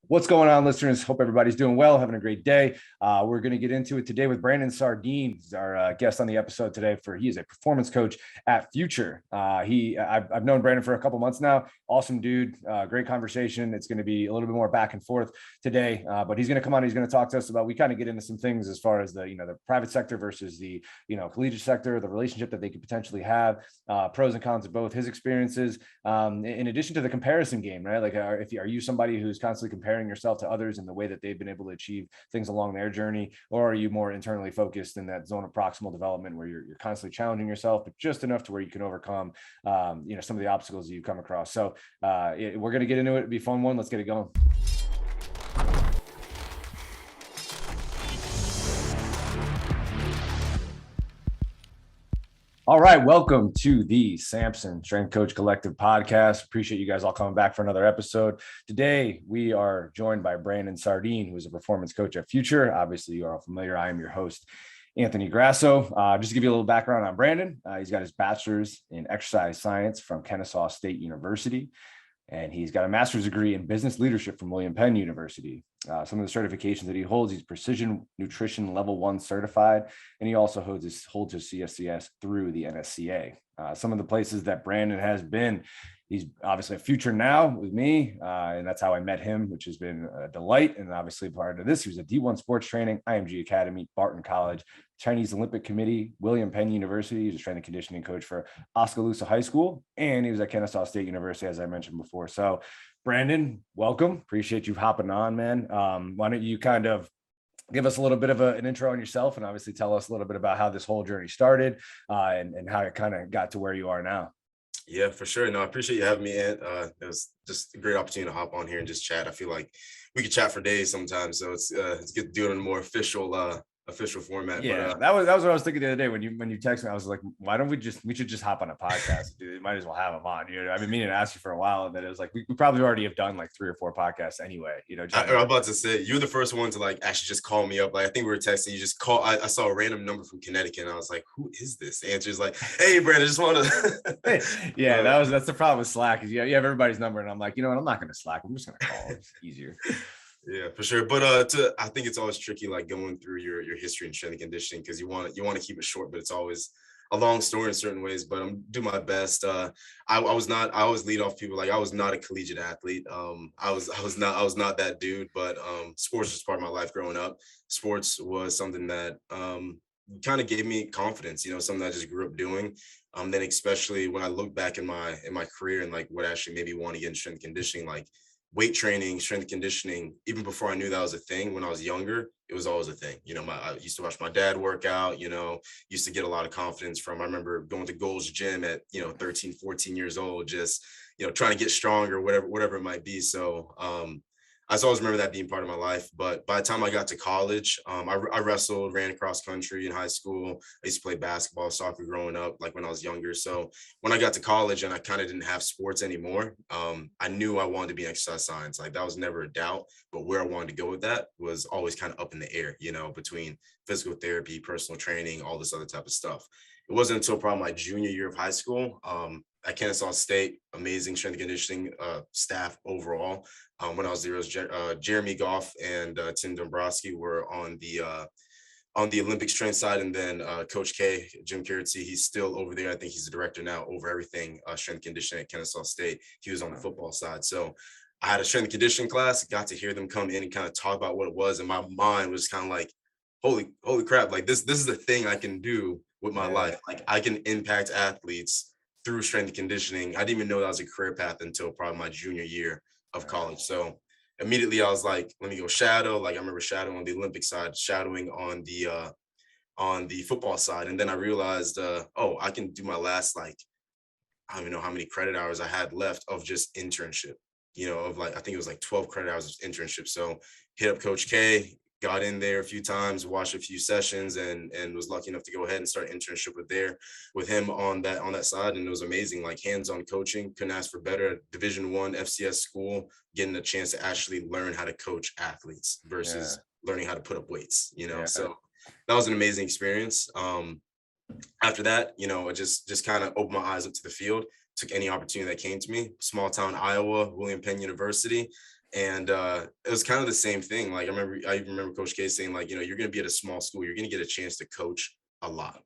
What's going on, listeners? Hope everybody's doing well, having a great day. We're going to get into it today with Brandon Sardine. He's our guest on the episode today. He is a performance coach at Future. I've known Brandon for a couple months now. Awesome dude, great conversation. It's going to be a little bit more back and forth today, but he's going to come on. He's going to talk to us about. We kind of get into some things as far as the private sector versus the collegiate sector, the relationship that they could potentially have, pros and cons of both. His experiences, in addition to the comparison game, right? Like, are you somebody who's constantly comparing yourself to others in the way that they've been able to achieve things along their journey, or are you more internally focused in that zone of proximal development where you're constantly challenging yourself, but just enough to where you can overcome some of the obstacles that you've come across? So we're going to get into it. It'll be a fun one. Let's get it going. All right, welcome to the Samson Strength Coach Collective podcast. Appreciate you guys all coming back for another episode. Today, we are joined by Brandon Sardine, who is a performance coach at Future. Obviously, you are all familiar. I am your host, Anthony Grasso. Just to give you a little background on Brandon, he's got his bachelor's in exercise science from Kennesaw State University, and he's got a master's degree in business leadership from William Penn University. Some of the certifications that he holds: he's Precision Nutrition Level 1 certified, and he also holds his CSCS through the NSCA. Some of the places that Brandon has been: he's obviously a Future now with me, and that's how I met him, which has been a delight. And obviously, prior to this, he was at D1 Sports Training, IMG Academy, Barton College, Chinese Olympic Committee, William Penn University. He was a strength and conditioning coach for Oskaloosa High School, and he was at Kennesaw State University, as I mentioned before. So, Brandon, welcome. Appreciate you hopping on, man. Why don't you kind of give us a little bit of an intro on yourself, and obviously tell us a little bit about how this whole journey started, and how it kind of got to where you are now. Yeah, for sure. No, I appreciate you having me in. It was just a great opportunity to hop on here and just chat. I feel like we could chat for days sometimes, so it's good to do it in a more official format. Yeah, But that was what I was thinking the other day when you texted me. I was like, why don't we should just hop on a podcast, dude? Might as well have him on. I've been meaning to ask you for a while, and then it was like we probably already have done like 3 or 4 podcasts anyway. I'm about to say you're the first one to like actually just call me up. Like I think we were texting. You just call. I saw a random number from Connecticut, and I was like, "Who is this?" The answer is like, "Hey, Brandon, I just want to." Yeah, that's the problem with Slack is you have everybody's number, and I'm like, I'm not going to Slack. I'm just going to call. It's easier. Yeah, for sure. But I think it's always tricky, like going through your history and strength and conditioning, because you want to keep it short, but it's always a long story in certain ways. But I'm do my best. I always lead off people like I was not a collegiate athlete. I was not that dude. But sports was part of my life growing up. Sports was something that kind of gave me confidence. Something I just grew up doing. Then especially when I look back in my career and like what actually made me want to get in strength and conditioning, like weight training, strength conditioning, even before I knew that was a thing when I was younger, it was always a thing. I used to watch my dad work out, used to get a lot of confidence from. I remember going to Gold's Gym at, 13, 14 years old, just, trying to get stronger, whatever it might be. So I always remember that being part of my life. But by the time I got to college, I wrestled, ran cross country in high school. I used to play basketball, soccer growing up, like when I was younger. So when I got to college and I kind of didn't have sports anymore, I knew I wanted to be in exercise science. Like that was never a doubt. But where I wanted to go with that was always kind of up in the air, between physical therapy, personal training, all this other type of stuff. It wasn't until probably my junior year of high school at Kennesaw State, amazing strength and conditioning staff overall. When I was there, it was Jeremy Goff and Tim Dombrowski were on the Olympic strength side, and then Coach K, Jim Kiertzy, he's still over there. I think he's the director now over everything strength conditioning at Kennesaw State. He was on the football side. So I had a strength and conditioning class, got to hear them come in and kind of talk about what it was, and my mind was kind of like, holy crap, like this is the thing I can do with my life. Like I can impact athletes through strength and conditioning. I didn't even know that was a career path until probably my junior year of college. So immediately I was like, let me go shadow. Like I remember shadowing on the Olympic side, shadowing on the football side. And then I realized, I can do my last, like, I don't even know how many credit hours I had left of just internship, of like, I think it was like 12 credit hours of internship. So hit up Coach K, got in there a few times, watched a few sessions, and was lucky enough to go ahead and start an internship with him on that side. And it was amazing, like hands-on coaching. Couldn't ask for better. Division I FCS school, getting a chance to actually learn how to coach athletes versus learning how to put up weights, So that was an amazing experience. After that, I just kind of opened my eyes up to the field, took any opportunity that came to me. Small town Iowa, William Penn University. And it was kind of the same thing. Like I remember Coach K saying, like, you're going to be at a small school, you're going to get a chance to coach a lot,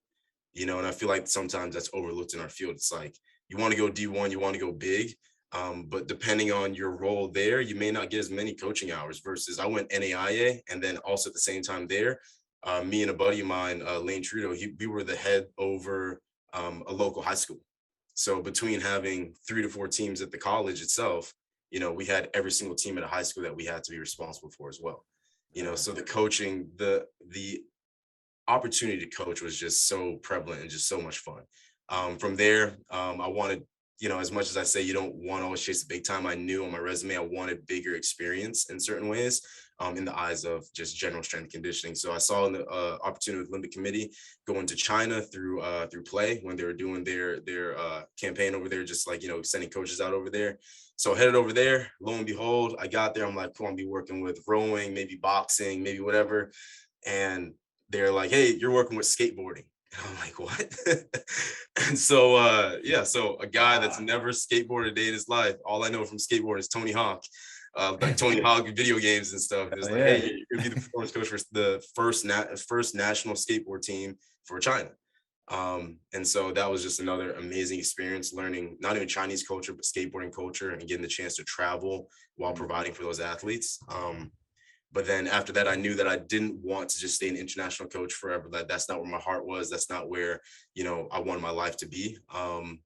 and I feel like sometimes that's overlooked in our field. It's like, you want to go D1, you want to go big, but depending on your role there, you may not get as many coaching hours. Versus I went NAIA, and then also at the same time there, me and a buddy of mine, Lane Trudeau, we were the head over a local high school. So between having 3 to 4 teams at the college itself, we had every single team at a high school that we had to be responsible for as well. So the coaching, the opportunity to coach was just so prevalent and just so much fun. From there, I wanted, as much as I say you don't want to always chase the big time, I knew on my resume I wanted bigger experience in certain ways, in the eyes of just general strength and conditioning. So I saw an opportunity with Olympic Committee going to China through Play when they were doing their campaign over there, just like, sending coaches out over there. So I headed over there. Lo and behold, I got there. I'm like, cool, I'll be working with rowing, maybe boxing, maybe whatever. And they're like, hey, you're working with skateboarding. And I'm like, what? And so, so a guy that's never skateboarded a day in his life, all I know from skateboarding is Tony Hawk, like Tony Hawk video games and stuff. It's like, hey, you're gonna be the performance coach for the first national skateboard team for China. And so that was just another amazing experience, learning not even Chinese culture, but skateboarding culture, and getting the chance to travel while providing for those athletes. But then after that, I knew that I didn't want to just stay an international coach forever. That's not where my heart was. That's not where, I wanted my life to be.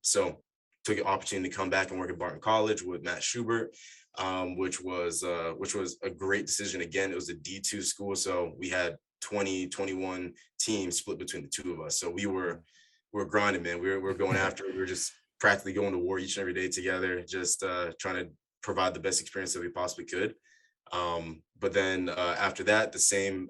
So took an opportunity to come back and work at Barton College with Matt Schubert, which was a great decision. Again, it was a D2 school. So we had 21 teams split between the two of us. So we were grinding, man. We were going after it. We were just practically going to war each and every day together, just trying to provide the best experience that we possibly could. But then after that, the same,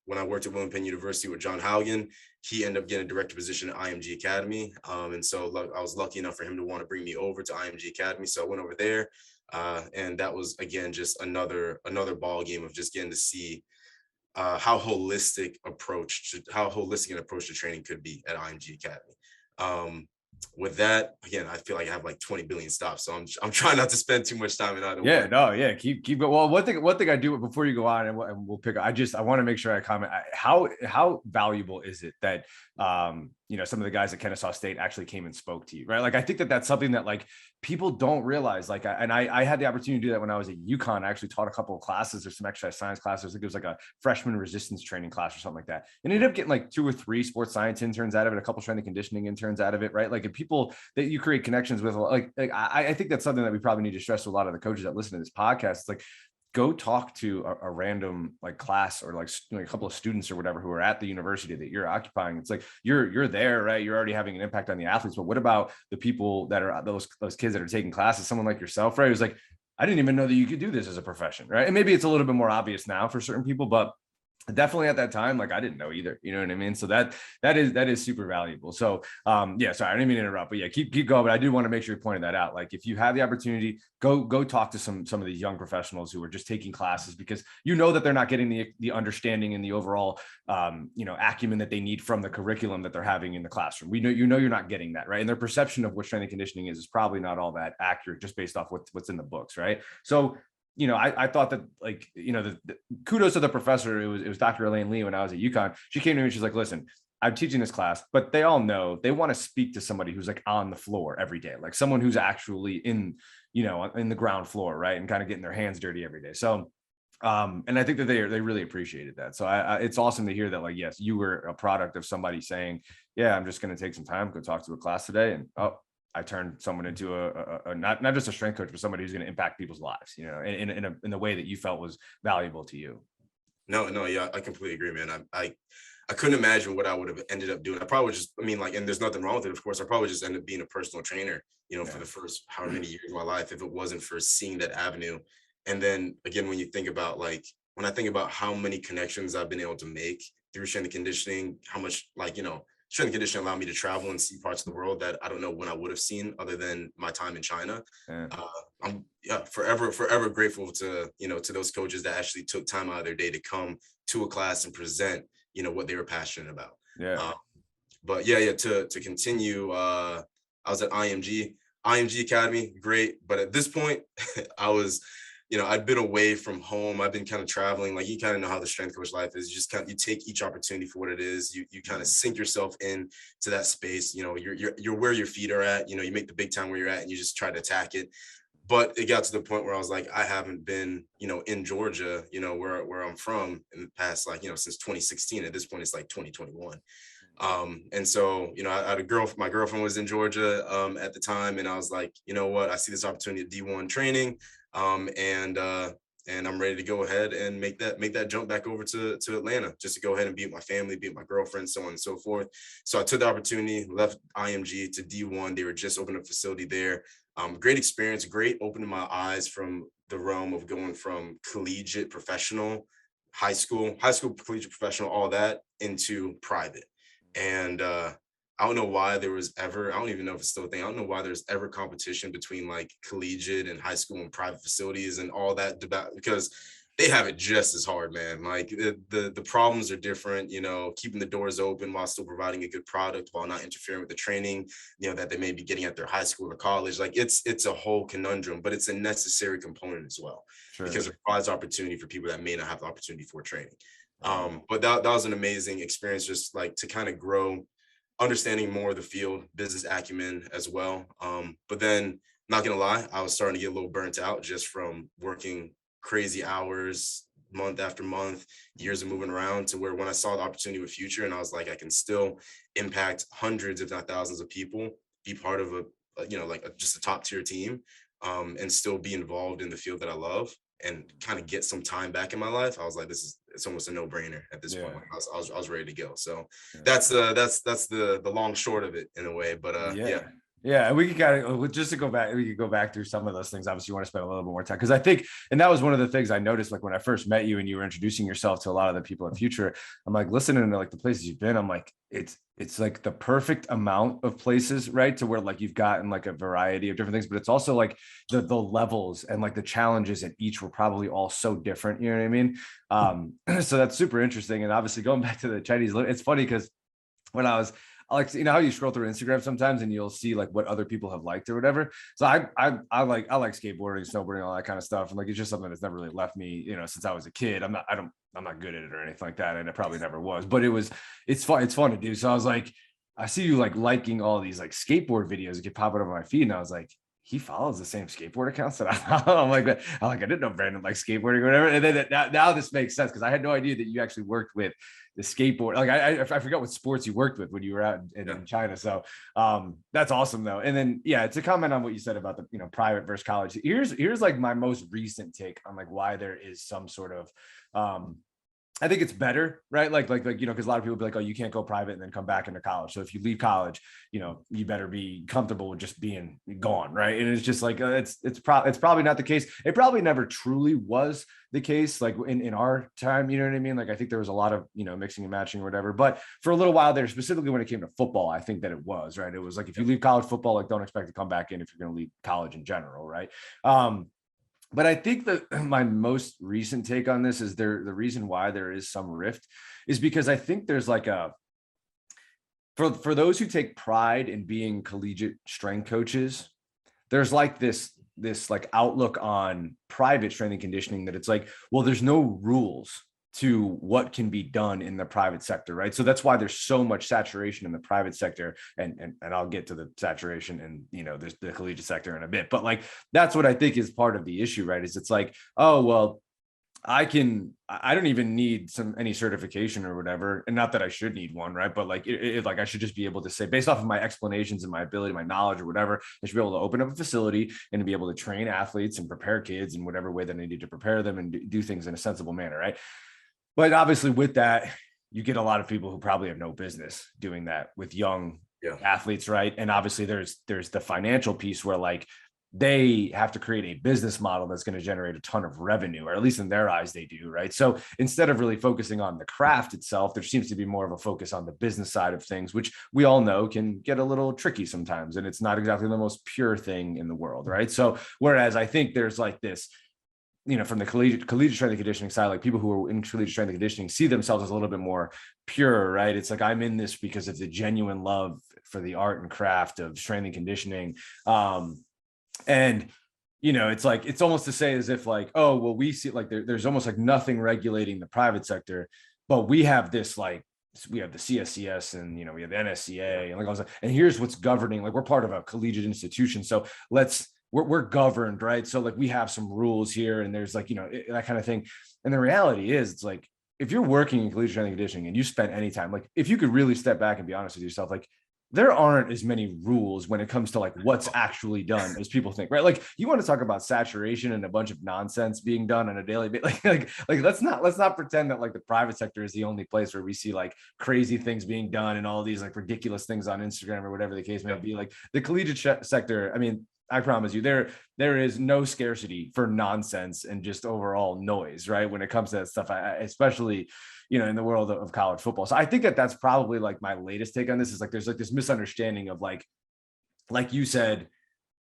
when I worked at William Penn University with John Haugen, he ended up getting a director position at IMG Academy. And so I was lucky enough for him to want to bring me over to IMG Academy. So I went over there, and that was, again, just another ball game of just getting to see how holistic an approach to training could be at IMG Academy. With that, again, I feel like I have like 20 billion stops, so I'm trying not to spend too much time in either one. Keep going. Well, one thing I do before you go on, and we'll pick up, I want to make sure I comment, how valuable is it that some of the guys at Kennesaw State actually came and spoke to you, right? Like, I think that that's something that, like, people don't realize. Like, I had the opportunity to do that when I was at UConn. I actually taught a couple of classes. There's some exercise science classes. I think it was like a freshman resistance training class or something like that. And ended up getting like 2 or 3 sports science interns out of it, a couple strength and conditioning interns out of it, right? Like, if people that you create connections with, like I think that's something that we probably need to stress to a lot of the coaches that listen to this podcast. It's like, go talk to a random like class or like a couple of students or whatever who are at the university that you're occupying. It's like, you're there, right? You're already having an impact on the athletes, but what about the people that are those kids that are taking classes? Someone like yourself, right? Who's like, I didn't even know that you could do this as a profession, right? And maybe it's a little bit more obvious now for certain people, but definitely at that time, like, I didn't know either, you know what I mean? So that is super valuable. So sorry, I didn't mean to interrupt, but yeah, keep going. But I do want to make sure you pointed that out. Like, if you have the opportunity, go talk to some of these young professionals who are just taking classes, because that they're not getting the understanding and the overall acumen that they need from the curriculum that they're having in the classroom. You're not getting that, right? And their perception of what strength and conditioning is probably not all that accurate, just based off what's in the books, right? So I thought that, like, the kudos to the professor. It was Dr. Elaine Lee when I was at UConn. She came to me and she's like, listen, I'm teaching this class, but they all know they want to speak to somebody who's like on the floor every day, like someone who's actually in the ground floor, right? And kind of getting their hands dirty every day. So and I think that they really appreciated that. So it's awesome to hear that, like, yes, you were a product of somebody saying, yeah, I'm just going to take some time, go talk to a class today. And I turned someone into a not just a strength coach, but somebody who's going to impact people's lives, in the way that you felt was valuable to you. No, yeah, I completely agree, man. I couldn't imagine what I would have ended up doing. I probably just, and there's nothing wrong with it, of course. I probably just ended up being a personal trainer, for the first however many years of my life, if it wasn't for seeing that avenue. And then again, when you think about, like, when I think about how many connections I've been able to make through strength and conditioning, how much, like, strength and conditioning allowed me to travel and see parts of the world that I don't know when I would have seen other than my time in China. I'm forever grateful to, to those coaches that actually took time out of their day to come to a class and present, what they were passionate about. But to continue, I was at IMG Academy, great. But at this point, I was I'd been away from home. I've been kind of traveling. Like, you kind of know how the strength coach life is. You just kind of, you take each opportunity for what it is. You kind of sink yourself in to that space. You're where your feet are at. You make the big time where you're at, and you just try to attack it. But it got to the point where I was like, I haven't been, in Georgia, where I'm from, in the past, like, since 2016. At this point, it's like 2021. And so, I had my girlfriend was in Georgia at the time, and I was like, you know what, I see this opportunity at D1 training, and I'm ready to go ahead and make that jump back over to Atlanta, just to go ahead and be with my family, be with my girlfriend, so on and so forth. So I took the opportunity, left IMG to D1. They were just opening a facility there. Great experience, great opening my eyes from the realm of going from collegiate, professional, high school, collegiate, professional, all that, into private. And I don't know why there was ever, I don't even know if it's still a thing. I don't know why there's ever competition between like collegiate and high school and private facilities and all that debate, because they have it just as hard, man. Like the problems are different, keeping the doors open while still providing a good product, while not interfering with the training, that they may be getting at their high school or college. Like it's a whole conundrum, but it's a necessary component as well, because it provides opportunity for people that may not have the opportunity for training. But that was an amazing experience, just like to kind of grow, understanding more of the field, business acumen as well. But then, not gonna lie, I was starting to get a little burnt out just from working crazy hours, month after month, years of moving around, to where when I saw the opportunity with Future, and I was like, I can still impact hundreds, if not thousands of people, be part of just a top tier team, and still be involved in the field that I love, and kind of get some time back in my life. I was like, it's almost a no-brainer at this point. I was ready to go. So that's the long short of it in a way. But yeah, we could just to go back. We could go back through some of those things. Obviously, you want to spend a little bit more time, because I think, and that was one of the things I noticed, like when I first met you and you were introducing yourself to a lot of the people at Future. I'm like listening to like the places you've been. I'm like, it's like the perfect amount of places, right? To where like you've gotten like a variety of different things, but it's also like the levels and like the challenges at each were probably all so different. You know what I mean? So that's super interesting. And obviously going back to the Chinese, it's funny because when I like, how you scroll through Instagram sometimes and you'll see like what other people have liked or whatever. So I like skateboarding, snowboarding, all that kind of stuff. And like, it's just something that's never really left me, since I was a kid. I'm not good at it or anything like that. And it probably never was, but it's fun to do. So I was like, I see you like liking all these like skateboard videos that get popping up on my feed. And I was like, he follows the same skateboard accounts that I follow. I didn't know Brandon likes skateboarding or whatever. And then now this makes sense, because I had no idea that you actually worked with the skateboard. Like I forgot what sports you worked with when you were out in China. So that's awesome though. And then to comment on what you said about the private versus college. Here's like my most recent take on like why there is some sort of I think it's better, right? Like, because a lot of people be like, oh, you can't go private and then come back into college. So if you leave college, you better be comfortable with just being gone, right? And it's just like, it's probably not the case. It probably never truly was the case, like in our time, you know what I mean? Like, I think there was a lot of, mixing and matching or whatever, but for a little while there, specifically when it came to football, I think that it was, right? It was like, if you leave college football, like don't expect to come back in if you're going to leave college in general, right? But I think that my most recent take on this is the reason why there is some rift is because I think there's like for those who take pride in being collegiate strength coaches, there's like this like outlook on private strength and conditioning that it's like, well, there's no rules to what can be done in the private sector, right? So that's why there's so much saturation in the private sector, and I'll get to the saturation and there's the collegiate sector in a bit, but like that's what I think is part of the issue, right? Is it's like, oh well, I don't even need any certification or whatever, and not that I should need one, right? But like like I should just be able to say, based off of my explanations and my ability, my knowledge or whatever, I should be able to open up a facility and to be able to train athletes and prepare kids in whatever way that I need to prepare them and do things in a sensible manner, right? But obviously with that, you get a lot of people who probably have no business doing that with young athletes, right? And obviously there's the financial piece where like they have to create a business model that's going to generate a ton of revenue, or at least in their eyes they do, right? So instead of really focusing on the craft itself, there seems to be more of a focus on the business side of things, which we all know can get a little tricky sometimes. And it's not exactly the most pure thing in the world, right? So whereas I think there's like this, from the collegiate strength and conditioning side, like people who are in collegiate strength and conditioning see themselves as a little bit more pure, right? It's like, I'm in this because of the genuine love for the art and craft of strength and conditioning. And it's like, it's almost to say as if like, oh, well, we see like there's almost like nothing regulating the private sector, but we have this like, we have the CSCS and we have the NSCA and like all that, and here's what's governing. Like we're part of a collegiate institution, so we're governed, right? So like we have some rules here, and there's like that kind of thing. And the reality is, it's like if you're working in collegiate strength and conditioning and you spend any time, like if you could really step back and be honest with yourself, like there aren't as many rules when it comes to like what's actually done as people think, right? Like you want to talk about saturation and a bunch of nonsense being done on a daily basis. Like let's not pretend that like the private sector is the only place where we see like crazy things being done and all these like ridiculous things on Instagram or whatever the case may be. Like the collegiate sector, I mean, I promise you, there is no scarcity for nonsense and just overall noise, right? When it comes to that stuff, especially in the world of college football. So I think that that's probably like my latest take on this is like, there's like this misunderstanding of like you said,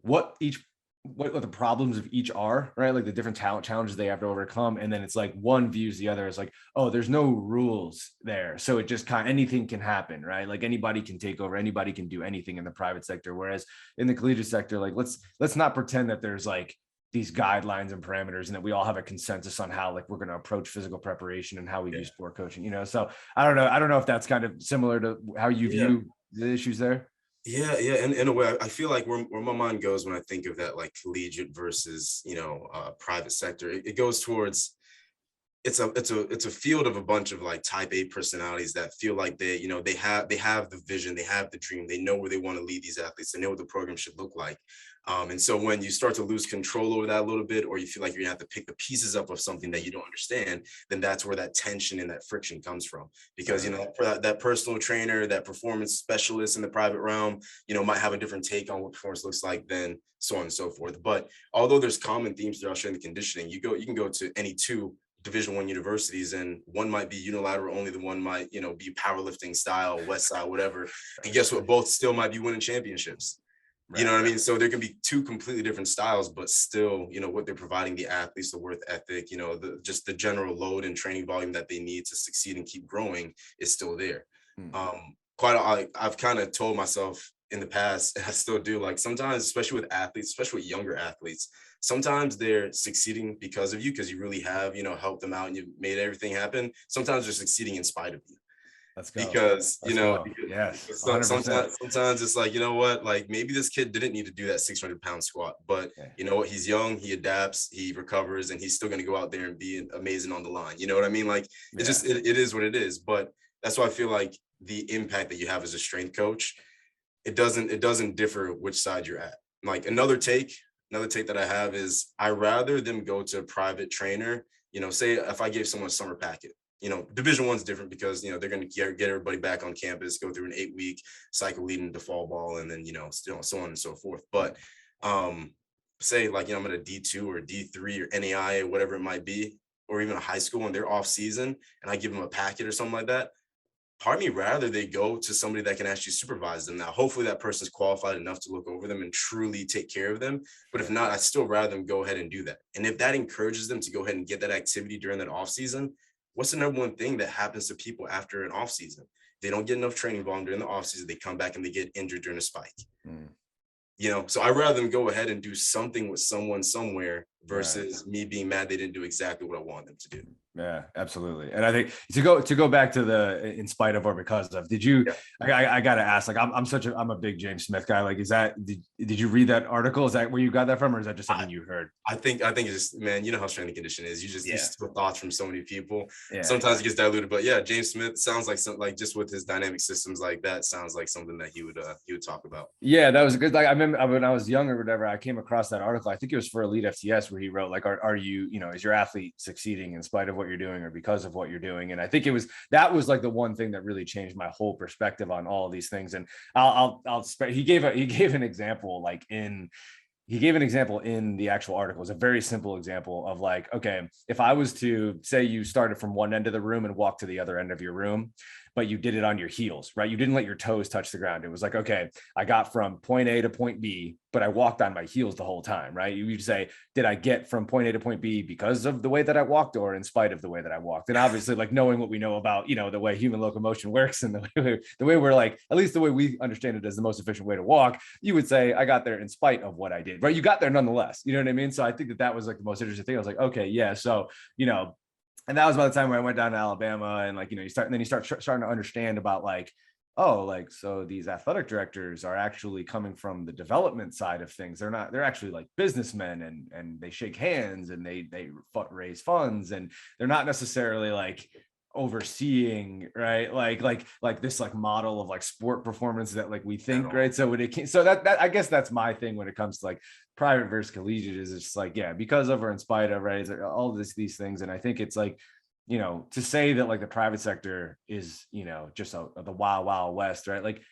what the problems of each are, right? Like the different talent challenges they have to overcome. And then it's like one views the other as like, oh, there's no rules there. So it just anything can happen, right? Like anybody can take over, anybody can do anything in the private sector. Whereas in the collegiate sector, like let's not pretend that there's like these guidelines and parameters and that we all have a consensus on how like we're going to approach physical preparation and how we do sport coaching, so I don't know if that's kind of similar to how you view the issues there. Yeah, and in a way, I feel like where my mind goes when I think of that, like collegiate versus private sector, it goes towards it's a field of a bunch of like type A personalities that feel like they have the vision, they have the dream, they know where they want to lead these athletes, they know what the program should look like. And so when you start to lose control over that a little bit, or you feel like you're gonna have to pick the pieces up of something that you don't understand, then that's where that tension and that friction comes from. Because that personal trainer, that performance specialist in the private realm, might have a different take on what performance looks like than so on and so forth. But although there's common themes throughout strength and conditioning, you can go to any two Division I universities, and one might be unilateral only, the one might be powerlifting style, West Side, whatever, and guess what, both still might be winning championships. Right. You know what I mean? So there can be two completely different styles, but still, what they're providing the athletes, the work ethic, just the general load and training volume that they need to succeed and keep growing is still there. I've kind of told myself in the past, and I still do, like sometimes, especially with athletes, especially with younger athletes, sometimes they're succeeding because of you, because you really have, helped them out and you've made everything happen. Sometimes they're succeeding in spite of you. Let's go. Because yes, sometimes it's like, what, like maybe this kid didn't need to do that 600-pound squat, but you know what, he's young, he adapts, he recovers, and he's still going to go out there and be amazing on the line. You know what I mean? Like it is what it is. But that's why I feel like the impact that you have as a strength coach, it doesn't differ which side you're at. Like another take that I have is I rather them go to a private trainer. Say if I gave someone a summer packet, Division I's different because, they're going to get everybody back on campus, go through an 8-week cycle leading into fall ball, and then, so on and so forth. But say like, I'm at a D2 or D3 or NAI or whatever it might be, or even a high school, and they're off season and I give them a packet or something like that. Part of me rather they go to somebody that can actually supervise them. Now, hopefully that person's qualified enough to look over them and truly take care of them. But if not, I still rather them go ahead and do that. And if that encourages them to go ahead and get that activity during that off season, what's the number one thing that happens to people after an off season? They don't get enough training volume during the off season. They come back and they get injured during a spike. So I'd rather them go ahead and do something with someone somewhere versus me being mad they didn't do exactly what I want them to do. Yeah, absolutely. And I think to go back to the in spite of or because of, did you, I got to ask, like, I'm a big James Smith guy. Like, did you read that article? Is that where you got that from? Or is that just something you heard? I think it's just, man, you know how strength and condition is. You steal thoughts from so many people. Sometimes it gets diluted, but yeah, James Smith sounds like something, like just with his dynamic systems like that, sounds like something that he would talk about. Yeah, that was a good, like, I remember when I was younger or whatever, I came across that article. I think it was for Elite FTS where he wrote like, are you, is your athlete succeeding in spite of what you're doing or because of what you're doing? And I think that was like the one thing that really changed my whole perspective on all of these things. And he gave an example, like he gave an example in the actual article. It's a very simple example of like, okay, if I was to say you started from one end of the room and walk to the other end of your room, but you did it on your heels, right? You didn't let your toes touch the ground. It was like, okay, I got from point A to point B, but I walked on my heels the whole time, right? You'd say, did I get from point A to point B because of the way that I walked or in spite of the way that I walked? And obviously, like knowing what we know about, the way human locomotion works and the way we're like, at least the way we understand it as the most efficient way to walk, you would say, I got there in spite of what I did, right? You got there nonetheless, you know what I mean? So I think that was like the most interesting thing. I was like, okay, yeah. So, and that was by the time when I went down to Alabama and like, you start starting to understand about like, oh, like, so these athletic directors are actually coming from the development side of things. They're actually like businessmen and they shake hands and they raise funds and they're not necessarily like overseeing, right? Like this like model of like sport performance that like we think, right? So when it came, so that I guess that's my thing when it comes to like private versus collegiate is it's just like, yeah, because of or in spite of, right? It's like all these things. And I think it's like, to say that like the private sector is, just the wild west, right? Like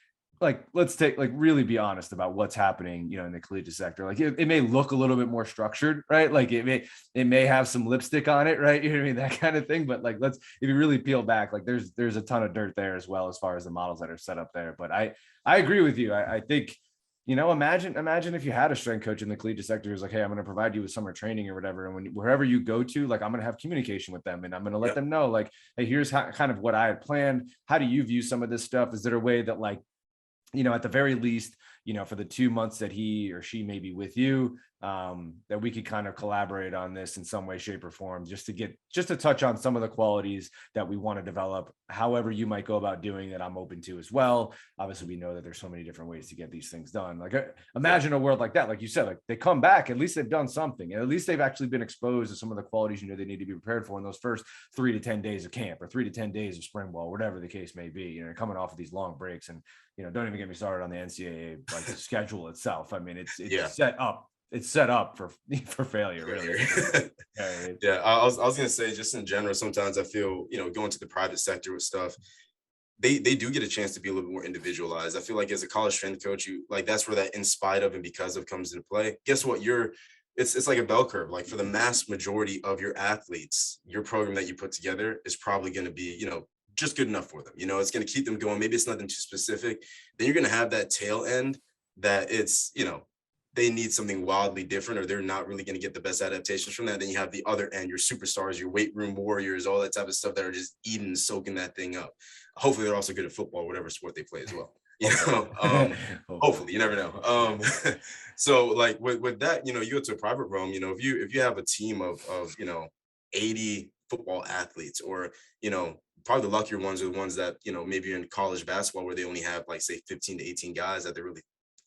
let's take like really be honest about what's happening, in the collegiate sector. Like it may look a little bit more structured, right? Like it may have some lipstick on it, right? You know what I mean? That kind of thing. But like if you really peel back, like there's a ton of dirt there as well as far as the models that are set up there. But I agree with you. I think, imagine if you had a strength coach in the collegiate sector who's like, hey, I'm going to provide you with summer training or whatever. And wherever you go to, like, I'm going to have communication with them and I'm going to let them know, like, hey, here's kind of what I had planned. How do you view some of this stuff? Is there a way that like, at the very least, for the 2 months that he or she may be with you, that we could kind of collaborate on this in some way, shape or form, just to touch on some of the qualities that we want to develop, however you might go about doing that. I'm open to as well. Obviously we know that there's so many different ways to get these things done. Like imagine a world like that, like you said, like they come back, at least they've done something, and at least they've actually been exposed to some of the qualities, they need to be prepared for in those first 3 to 10 days of camp or 3 to 10 days of spring ball, whatever the case may be, coming off of these long breaks. And, don't even get me started on the NCAA like the schedule itself. I mean, it's set up. It's set up for failure, really. Yeah, I was gonna say, just in general, sometimes I feel, going to the private sector with stuff, they do get a chance to be a little bit more individualized. I feel like as a college strength coach, you like that's where that in spite of and because of comes into play. Guess what? It's like a bell curve. Like for the mass majority of your athletes, your program that you put together is probably going to be, just good enough for them. It's going to keep them going. Maybe it's nothing too specific. Then you're going to have that tail end that it's, they need something wildly different, or they're not really going to get the best adaptations from that. Then you have the other end, your superstars, your weight room warriors, all that type of stuff that are just eating, soaking that thing up. Hopefully they're also good at football, whatever sport they play as well. Hopefully, you never know. So like with that, you go to a private realm, if you have a team of 80 football athletes, or, probably the luckier ones are the ones that, maybe in college basketball where they only have like say 15 to 18 guys that they're really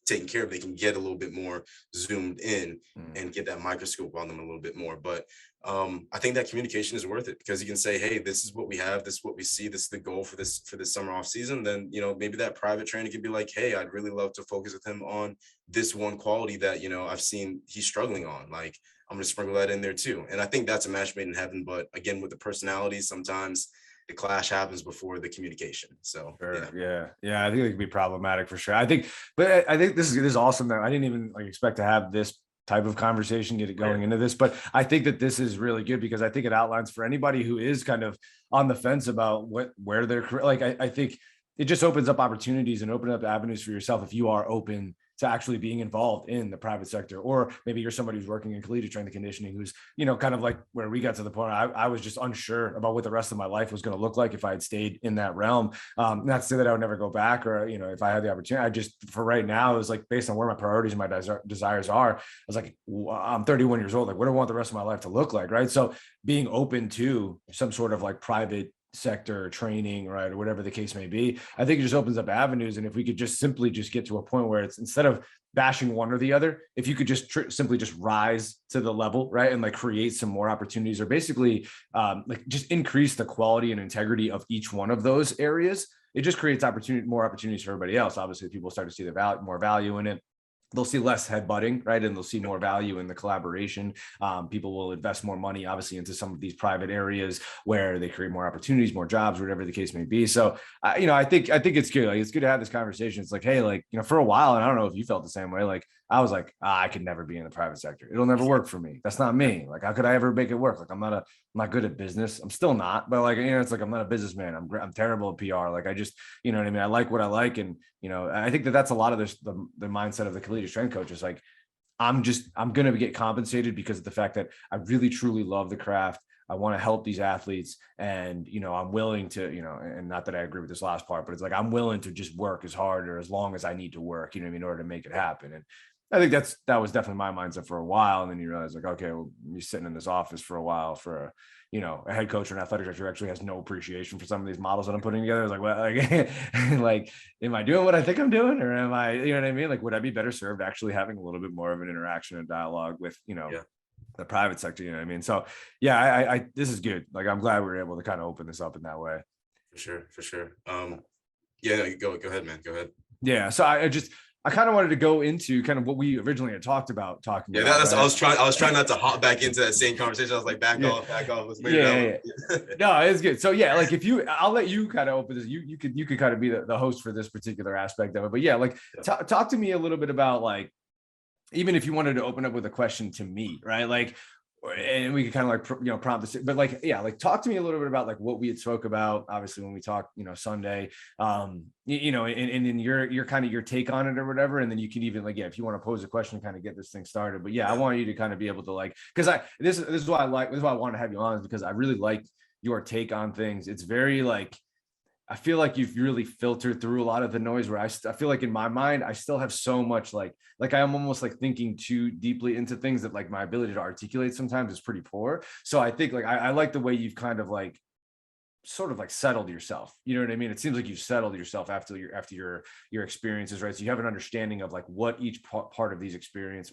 taken care of, they can get a little bit more zoomed in and get that microscope on them a little bit more. But I think that communication is worth it, because you can say, hey, this is what we have, this is what we see, this is the goal for this summer off season. Then, maybe that private trainer could be like, hey, I'd really love to focus with him on this one quality that, I've seen he's struggling on. Like, I'm going to sprinkle that in there too. And I think that's a match made in heaven. But again, with the personalities, sometimes the clash happens before the communication. So sure. Yeah. I think it could be problematic for sure. I think this is awesome that I didn't even expect to have this type of conversation, get it going into this, but I think that this is really good because I think it outlines for anybody who is kind of on the fence about where their career, like I think it just opens up opportunities and open up avenues for yourself if you are open to actually being involved in the private sector. Or maybe you're somebody who's working in collegiate strength and conditioning, who's, kind of like where we got to the point, I was just unsure about what the rest of my life was going to look like if I had stayed in that realm. Not to say that I would never go back, or, if I had the opportunity. I just, for right now, it was like, based on where my priorities and my desires are, I was like, I'm 31 years old. Like, what do I want the rest of my life to look like? Right. So being open to some sort of like private sector training, right, or whatever the case may be, I think it just opens up avenues. And if we could just simply just get to a point where it's, instead of bashing one or the other, if you could just simply just rise to the level, right, and like create some more opportunities, or basically like just increase the quality and integrity of each one of those areas, it just creates more opportunities for everybody else. Obviously, people start to see more value in it. They'll see less headbutting, right? And they'll see more value in the collaboration. People will invest more money, obviously, into some of these private areas where they create more opportunities, more jobs, whatever the case may be. So, I think it's good. Like, it's good to have this conversation. It's like, hey, like, for a while, and I don't know if you felt the same way, like, I was like, I could never be in the private sector. It'll never work for me. That's not me. Like, how could I ever make it work? Like, I'm not good at business. I'm still not, but like, it's like, I'm not a businessman. I'm terrible at PR. Like, I just, you know what I mean? I like what I like. And, I think that's a lot of the mindset of the collegiate strength coach is like, I'm going to get compensated because of the fact that I really, truly love the craft. I want to help these athletes, and, I'm willing to, and not that I agree with this last part, but it's like, I'm willing to just work as hard or as long as I need to work, in order to make it happen. And I think that was definitely my mindset for a while. And then you realize like, okay, well, you're sitting in this office for a while for a head coach or an athletic director who actually has no appreciation for some of these models that I'm putting together. I was like, well, like, am I doing what I think I'm doing, or am I, you know what I mean? Like, would I be better served actually having a little bit more of an interaction and dialogue with, the private sector, you know what I mean? So yeah, I this is good. Like, I'm glad we were able to kind of open this up in that way. For sure. Yeah, no, go ahead, man. Go ahead. Yeah. So I kind of wanted to go into kind of what we originally had talked about talking. Yeah, about, that's right? I was trying not to hop back into that same conversation. I was like, back off. Let's wait it out. No, it's good. So yeah, like I'll let you kind of open this. You could kind of be the host for this particular aspect of it. But yeah, like talk to me a little bit about, like, even if you wanted to open up with a question to me, right? Like, and we could kind of like, prompt this, but like, yeah, like talk to me a little bit about like what we had spoke about, obviously when we talked, Sunday, and then your kind of your take on it or whatever. And then you can even, like, yeah, if you want to pose a question, kind of get this thing started. But yeah, I want you to kind of be able to, like, because this is why I want to have you on, is because I really like your take on things. It's very, like, I feel like you've really filtered through a lot of the noise, where I feel like in my mind, I still have so much like I'm almost like thinking too deeply into things that, like, my ability to articulate sometimes is pretty poor. So I think, like, I like the way you've kind of like sort of like settled yourself. You know what I mean? It seems like you've settled yourself after your experiences, right? So you have an understanding of like what each part of these experience,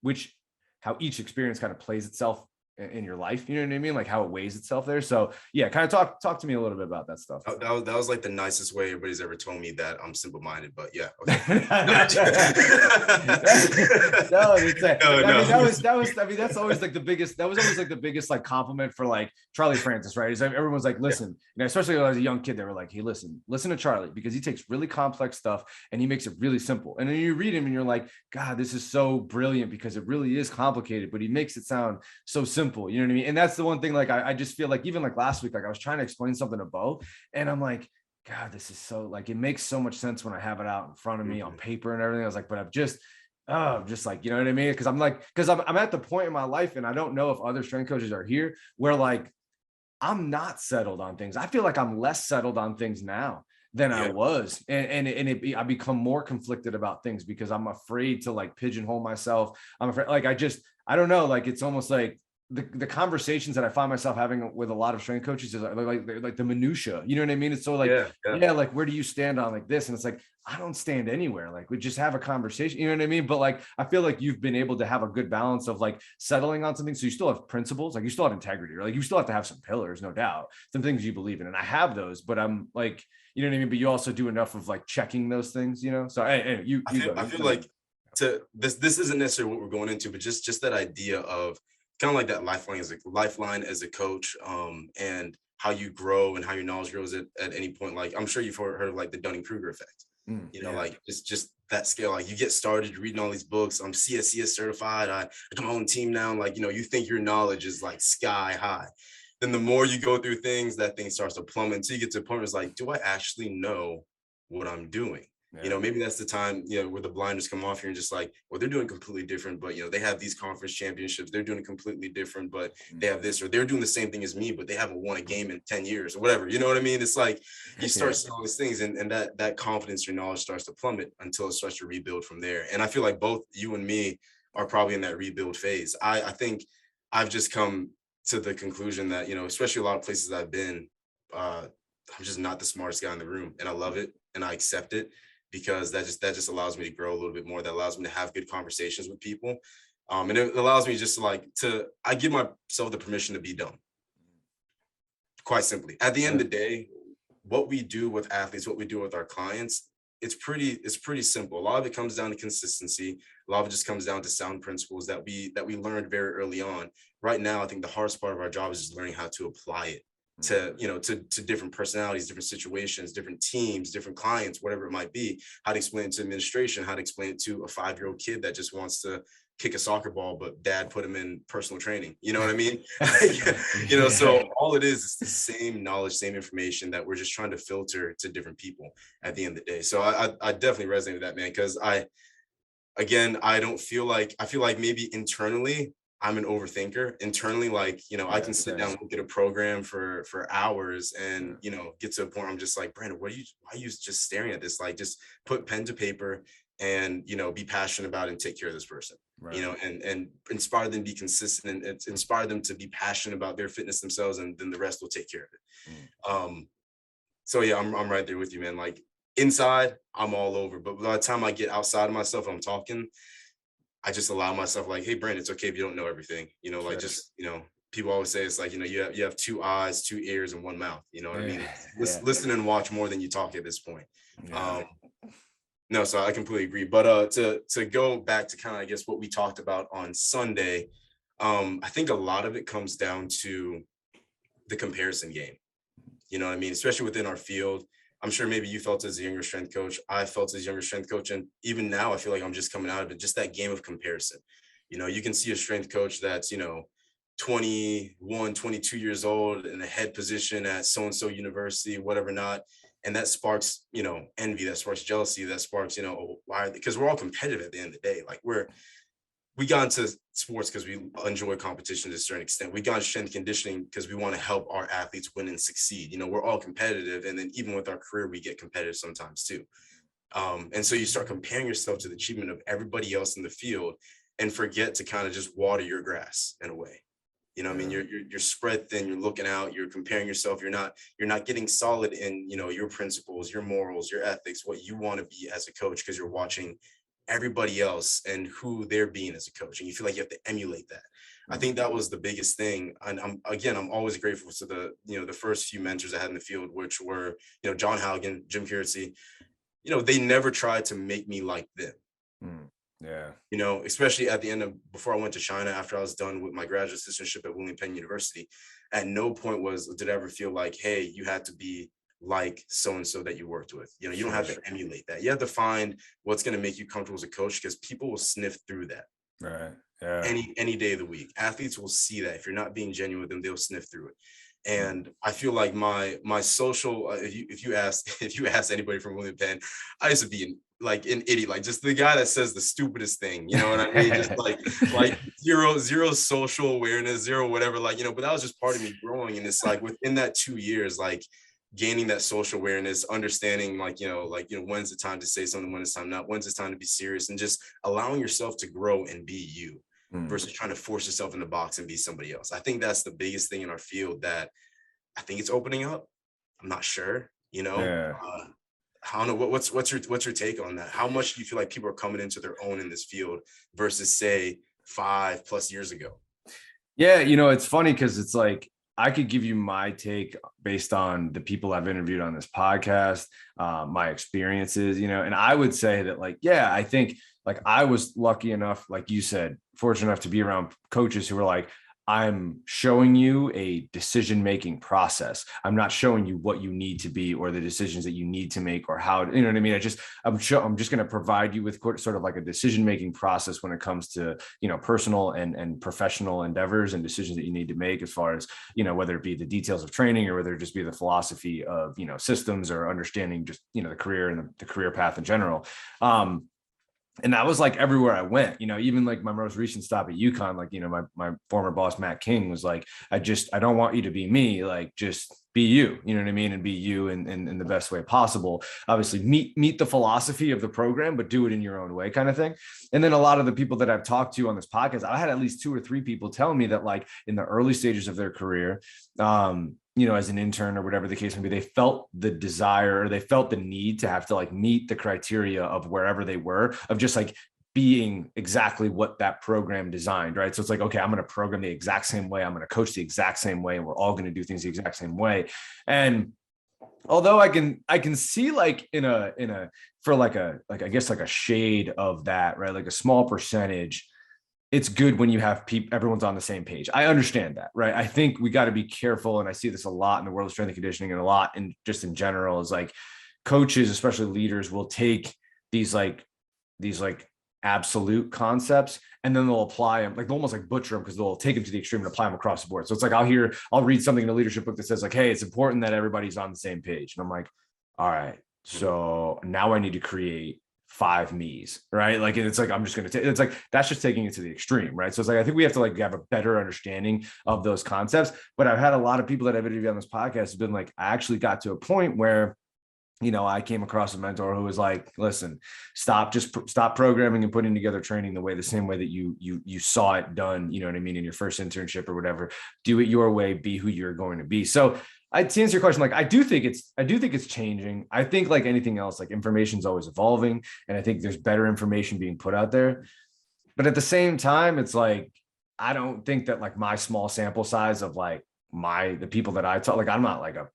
which how each experience kind of plays itself in your life, you know what I mean? Like how it weighs itself there. So yeah, kind of talk to me a little bit about that stuff. That was like the nicest way everybody's ever told me that I'm simple-minded, but yeah. Okay. That's always like the biggest, like compliment for like Charlie Francis, right? Is like, everyone's like, listen, especially when I was a young kid, they were like, hey, listen to Charlie, because he takes really complex stuff and he makes it really simple. And then you read him and you're like, God, this is so brilliant, because it really is complicated, but he makes it sound so simple. You know what I mean? And that's the one thing, like, I just feel like, even like last week, like I was trying to explain something to Bo, and I'm like, God, this is so, like, it makes so much sense when I have it out in front of me on paper and everything. I was like, but I'm just like, you know what I mean? Because I'm at the point in my life, and I don't know if other strength coaches are here, where like I'm not settled on things. I feel like I'm less settled on things now than I was. I become more conflicted about things because I'm afraid to like pigeonhole myself. I'm afraid, like, I don't know, like, it's almost like the conversations that I find myself having with a lot of strength coaches is like the minutia, you know what I mean? It's so like, like, where do you stand on like this? And it's like, I don't stand anywhere. Like, we just have a conversation, you know what I mean? But like, I feel like you've been able to have a good balance of like settling on something. So you still have principles, like you still have integrity, or like you still have to have some pillars, no doubt, some things you believe in. And I have those, but I'm like, you know what I mean? But you also do enough of like checking those things, So I feel like this isn't necessarily what we're going into, but just that idea of kind of like that lifeline as a coach, and how you grow and how your knowledge grows at any point. Like, I'm sure you've heard of like the Dunning-Kruger effect. Like it's just that scale. Like, you get started reading all these books. I'm CSCS certified. I come on team now. Like, you think your knowledge is like sky high. Then the more you go through things, that thing starts to plummet until you get to a point where it's like, do I actually know what I'm doing? Maybe that's the time, where the blinders come off here and just like, well, they're doing completely different, but they have these conference championships, they're doing it completely different, but they have this, or they're doing the same thing as me, but they haven't won a game in 10 years or whatever. You know what I mean? It's like, you start seeing all these things, and that confidence, your knowledge starts to plummet until it starts to rebuild from there. And I feel like both you and me are probably in that rebuild phase. I think I've just come to the conclusion that, especially a lot of places I've been, I'm just not the smartest guy in the room, and I love it and I accept it, because that just allows me to grow a little bit more. That allows me to have good conversations with people. And it allows me just I give myself the permission to be dumb. Quite simply. At the end of the day, what we do with athletes, what we do with our clients, it's pretty simple. A lot of it comes down to consistency. A lot of it just comes down to sound principles that we learned very early on. Right now, I think the hardest part of our job is just learning how to apply it to, to different personalities, different situations, different teams, different clients, whatever it might be, how to explain it to administration, how to explain it to a 5-year-old kid that just wants to kick a soccer ball, but dad put him in personal training. You know what I mean? So all it is the same knowledge, same information that we're just trying to filter to different people at the end of the day. So I definitely resonate with that, man, because I don't feel like, I feel like maybe internally I'm an overthinker. Internally, like, I can sit down and look at a program for hours and, get to a point where I'm just like, Brandon, why are you just staring at this? Like, just put pen to paper and, be passionate about it and take care of this person, and inspire them to be consistent and inspire them to be passionate about their fitness themselves. And then the rest will take care of it. So yeah, I'm right there with you, man. Like, inside, I'm all over. But by the time I get outside of myself, I'm talking, I just allow myself, like, hey, Brandon, it's okay if you don't know everything. Like, just, people always say it's like, you have 2 eyes, 2 ears, and 1 mouth. You know what I mean? Listen and watch more than you talk at this point. No, so I completely agree. But to go back to kind of, I guess, what we talked about on Sunday, I think a lot of it comes down to the comparison game. You know what I mean? Especially within our field. I'm sure maybe you felt as a younger strength coach. I felt as a younger strength coach. And even now, I feel like I'm just coming out of it, just that game of comparison. You can see a strength coach that's, 21, 22 years old in a head position at so-and-so university, whatever not. And that sparks, envy, that sparks jealousy, that sparks, why? Because we're all competitive at the end of the day. Like, we got into sports because we enjoy competition to a certain extent. We got into strength conditioning because we want to help our athletes win and succeed. We're all competitive. And then even with our career, we get competitive sometimes too. And so you start comparing yourself to the achievement of everybody else in the field and forget to kind of just water your grass in a way. I mean, you're spread thin, you're looking out, you're comparing yourself. You're not getting solid in, your principles, your morals, your ethics, what you want to be as a coach, because you're watching everybody else and who they're being as a coach, and you feel like you have to emulate that. I think that was the biggest thing. And I'm always grateful to the first few mentors I had in the field, which were John Haugen, Jim Kiersey. They never tried to make me like them. Especially at the end of, before I went to China, after I was done with my graduate assistantship at William Penn University, at no point did I ever feel like, hey, you had to be like so-and-so that you worked with. You don't have to emulate that. You have to find what's going to make you comfortable as a coach, because people will sniff through that. Right. Yeah. Any day of the week. Athletes will see that. If you're not being genuine with them, they'll sniff through it. And I feel like my social, if you ask anybody from William Penn, I used to be an idiot, like just the guy that says the stupidest thing, you know what I mean? Just like zero social awareness, zero whatever, but that was just part of me growing. And it's like within that 2 years, like gaining that social awareness, understanding when's the time to say something, when it's time not, when's it's time to be serious, and just allowing yourself to grow and be you versus trying to force yourself in the box and be somebody else. I think that's the biggest thing in our field that I think it's opening up. I'm not sure, I don't know. What's your take on that? How much do you feel like people are coming into their own in this field versus say 5+ years ago? Yeah. It's funny because it's like, I could give you my take based on the people I've interviewed on this podcast, my experiences, and I would say that I think I was lucky enough, like you said, fortunate enough to be around coaches who were like, I'm showing you a decision-making process. I'm not showing you what you need to be or the decisions that you need to make or how, you know what I mean? I'm just going to provide you with sort of like a decision-making process when it comes to, personal and professional endeavors and decisions that you need to make as far as, whether it be the details of training or whether it just be the philosophy of, systems or understanding just, the career and the career path in general. And that was like everywhere I went, even like my most recent stop at UConn, my former boss, Matt King, was like, I don't want you to be me, just be you, you know what I mean? And be you in the best way possible. Obviously meet the philosophy of the program, but do it in your own way kind of thing. And then a lot of the people that I've talked to on this podcast, I had at least 2 or 3 people tell me that in the early stages of their career, as an intern or whatever the case may be, they felt the desire or they felt the need to have to meet the criteria of wherever they were, of just being exactly what that program designed, right? So it's like, okay, I'm going to program the exact same way. I'm going to coach the exact same way. And we're all going to do things the exact same way. And although I can see for I guess a shade of that, right? Like a small percentage, it's good when you have everyone's on the same page. I understand that, right? I think we got to be careful, and I see this a lot in the world of strength and conditioning, and a lot in just in general, is like coaches, especially leaders, will take these like absolute concepts, and then they'll apply them, like they'll almost like butcher them, because they'll take them to the extreme and apply them across the board. So it's like I'll read something in a leadership book that says like, hey, it's important that everybody's on the same page. And I'm like, all right, so now I need to create 5 me's, right? Like, it's like, I'm just going to take, it's like, that's just taking it to the extreme, right? So it's like, I think we have to like have a better understanding of those concepts. But I've had a lot of people that I've interviewed on this podcast have been like, I actually got to a point where, I came across a mentor who was like, listen, stop programming and putting together training the same way that you saw it done, you know what I mean, in your first internship or whatever. Do it your way, be who you're going to be. So to answer your question, like, I do think it's changing. I think like anything else, like information is always evolving, and I think there's better information being put out there. But at the same time, it's like, I don't think that like my small sample size of like the people that I talk, like, I'm not like a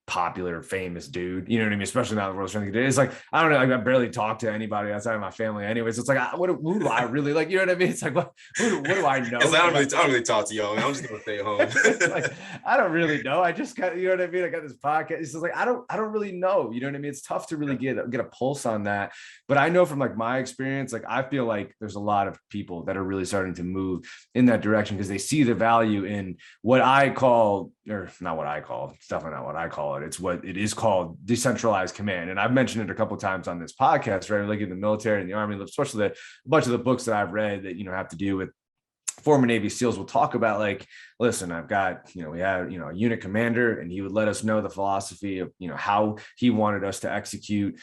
popular, famous dude, you know what I mean? Especially now the world strength. It's like, I don't know, like, I barely talk to anybody outside of my family anyways. It's like, who do I really like, you know what I mean? It's like, what do I know? I don't really talk to y'all. I'm just gonna stay home. Like, I don't really know. I just got, you know what I mean? I got this podcast. It's just like, I don't really know, you know what I mean? It's tough to really get a pulse on that. But I know from like my experience, like, I feel like there's a lot of people that are really starting to move in that direction, because they see the value in what I call, or not what I call, it's definitely not what I call it. It's what it is called, decentralized command. And I've mentioned it a couple of times on this podcast, right? Like in the military and the Army, especially a bunch of the books that I've read that, have to do with former Navy SEALs, will talk about like, listen, I've got, we had, a unit commander, and he would let us know the philosophy of, how he wanted us to execute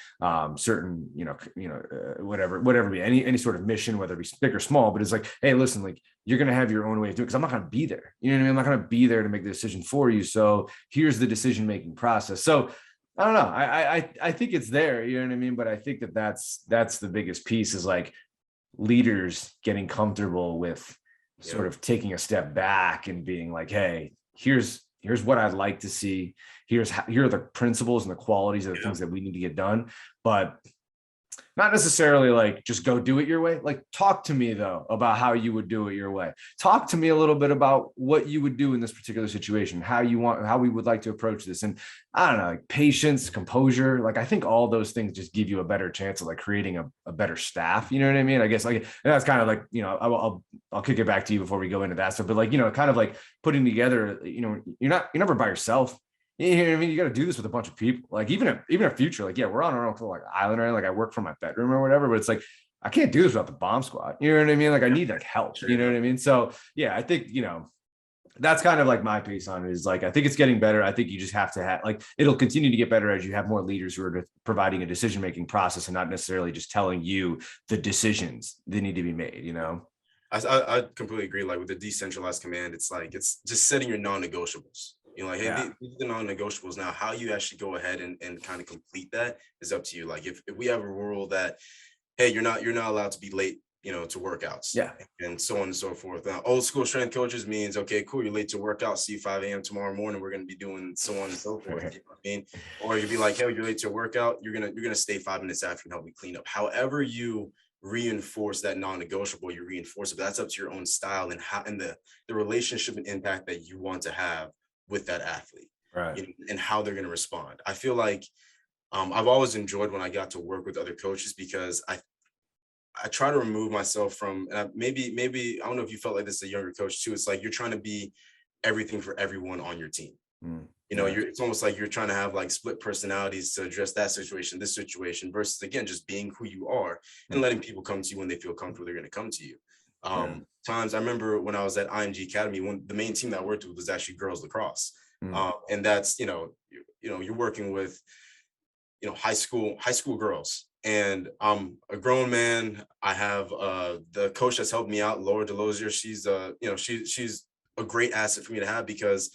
certain, whatever be any sort of mission, whether it be big or small. But it's like, hey, listen, like, you're going to have your own way of doing it, because I'm not going to be there. You know what I mean? I'm not going to be there to make the decision for you. So here's the decision-making process. So I don't know. I think it's there, you know what I mean? But I think that's the biggest piece, is like leaders getting comfortable with sort of taking a step back and being like, hey, here's what I'd like to see. Here are the principles and the qualities of the things that we need to get done. But not necessarily like just go do it your way. Like, talk to me though about how you would do it your way. Talk to me a little bit about what you would do in this particular situation, how we would like to approach this. And I don't know, like patience, composure. Like, I think all those things just give you a better chance of like creating a better staff. You know what I mean? I guess like, and that's kind of like, I'll kick it back to you before we go into that stuff. But like, kind of like putting together, you're never by yourself. You know what I mean? You got to do this with a bunch of people. Like, even a future, like, yeah, we're on our own little like island, right? Like, I work from my bedroom or whatever, but it's like, I can't do this without the bomb squad. You know what I mean? Like, I need like help. You know what I mean? So yeah, I think, that's kind of like my piece on it, is like, I think it's getting better. I think you just have to have, like, it'll continue to get better as you have more leaders who are providing a decision-making process and not necessarily just telling you the decisions that need to be made, I completely agree. Like, with the decentralized command, it's like, it's just setting your non-negotiables. Like, hey, these are the non-negotiables. Now, how you actually go ahead and kind of complete that is up to you. Like, if we have a rule that, hey, you're not allowed to be late, to workouts, and so on and so forth. Now, old school strength coaches means, okay, cool, you're late to workout. See you 5 a.m. tomorrow morning. We're going to be doing so on and so forth. You know what I mean? Or you'd be like, hey, you're late to workout. You're gonna stay 5 minutes after and help me clean up. However you reinforce that non-negotiable, you reinforce it. But that's up to your own style and how, and the relationship and impact that you want to have with that athlete, right? And how they're going to respond. I feel like I've always enjoyed when I got to work with other coaches, because I try to remove myself from, maybe I don't know if you felt like this as a younger coach too. It's like you're trying to be everything for everyone on your team. It's almost like you're trying to have like split personalities to address that situation, this situation, versus again just being who you are and letting people come to you when they feel comfortable. They're going to come to you. Times I remember when I was at IMG Academy, when the main team that I worked with was actually girls lacrosse, and that's you're working with high school girls, and I'm a grown man. I have the coach that's helped me out, Laura Delosier. She's she's a great asset for me to have, because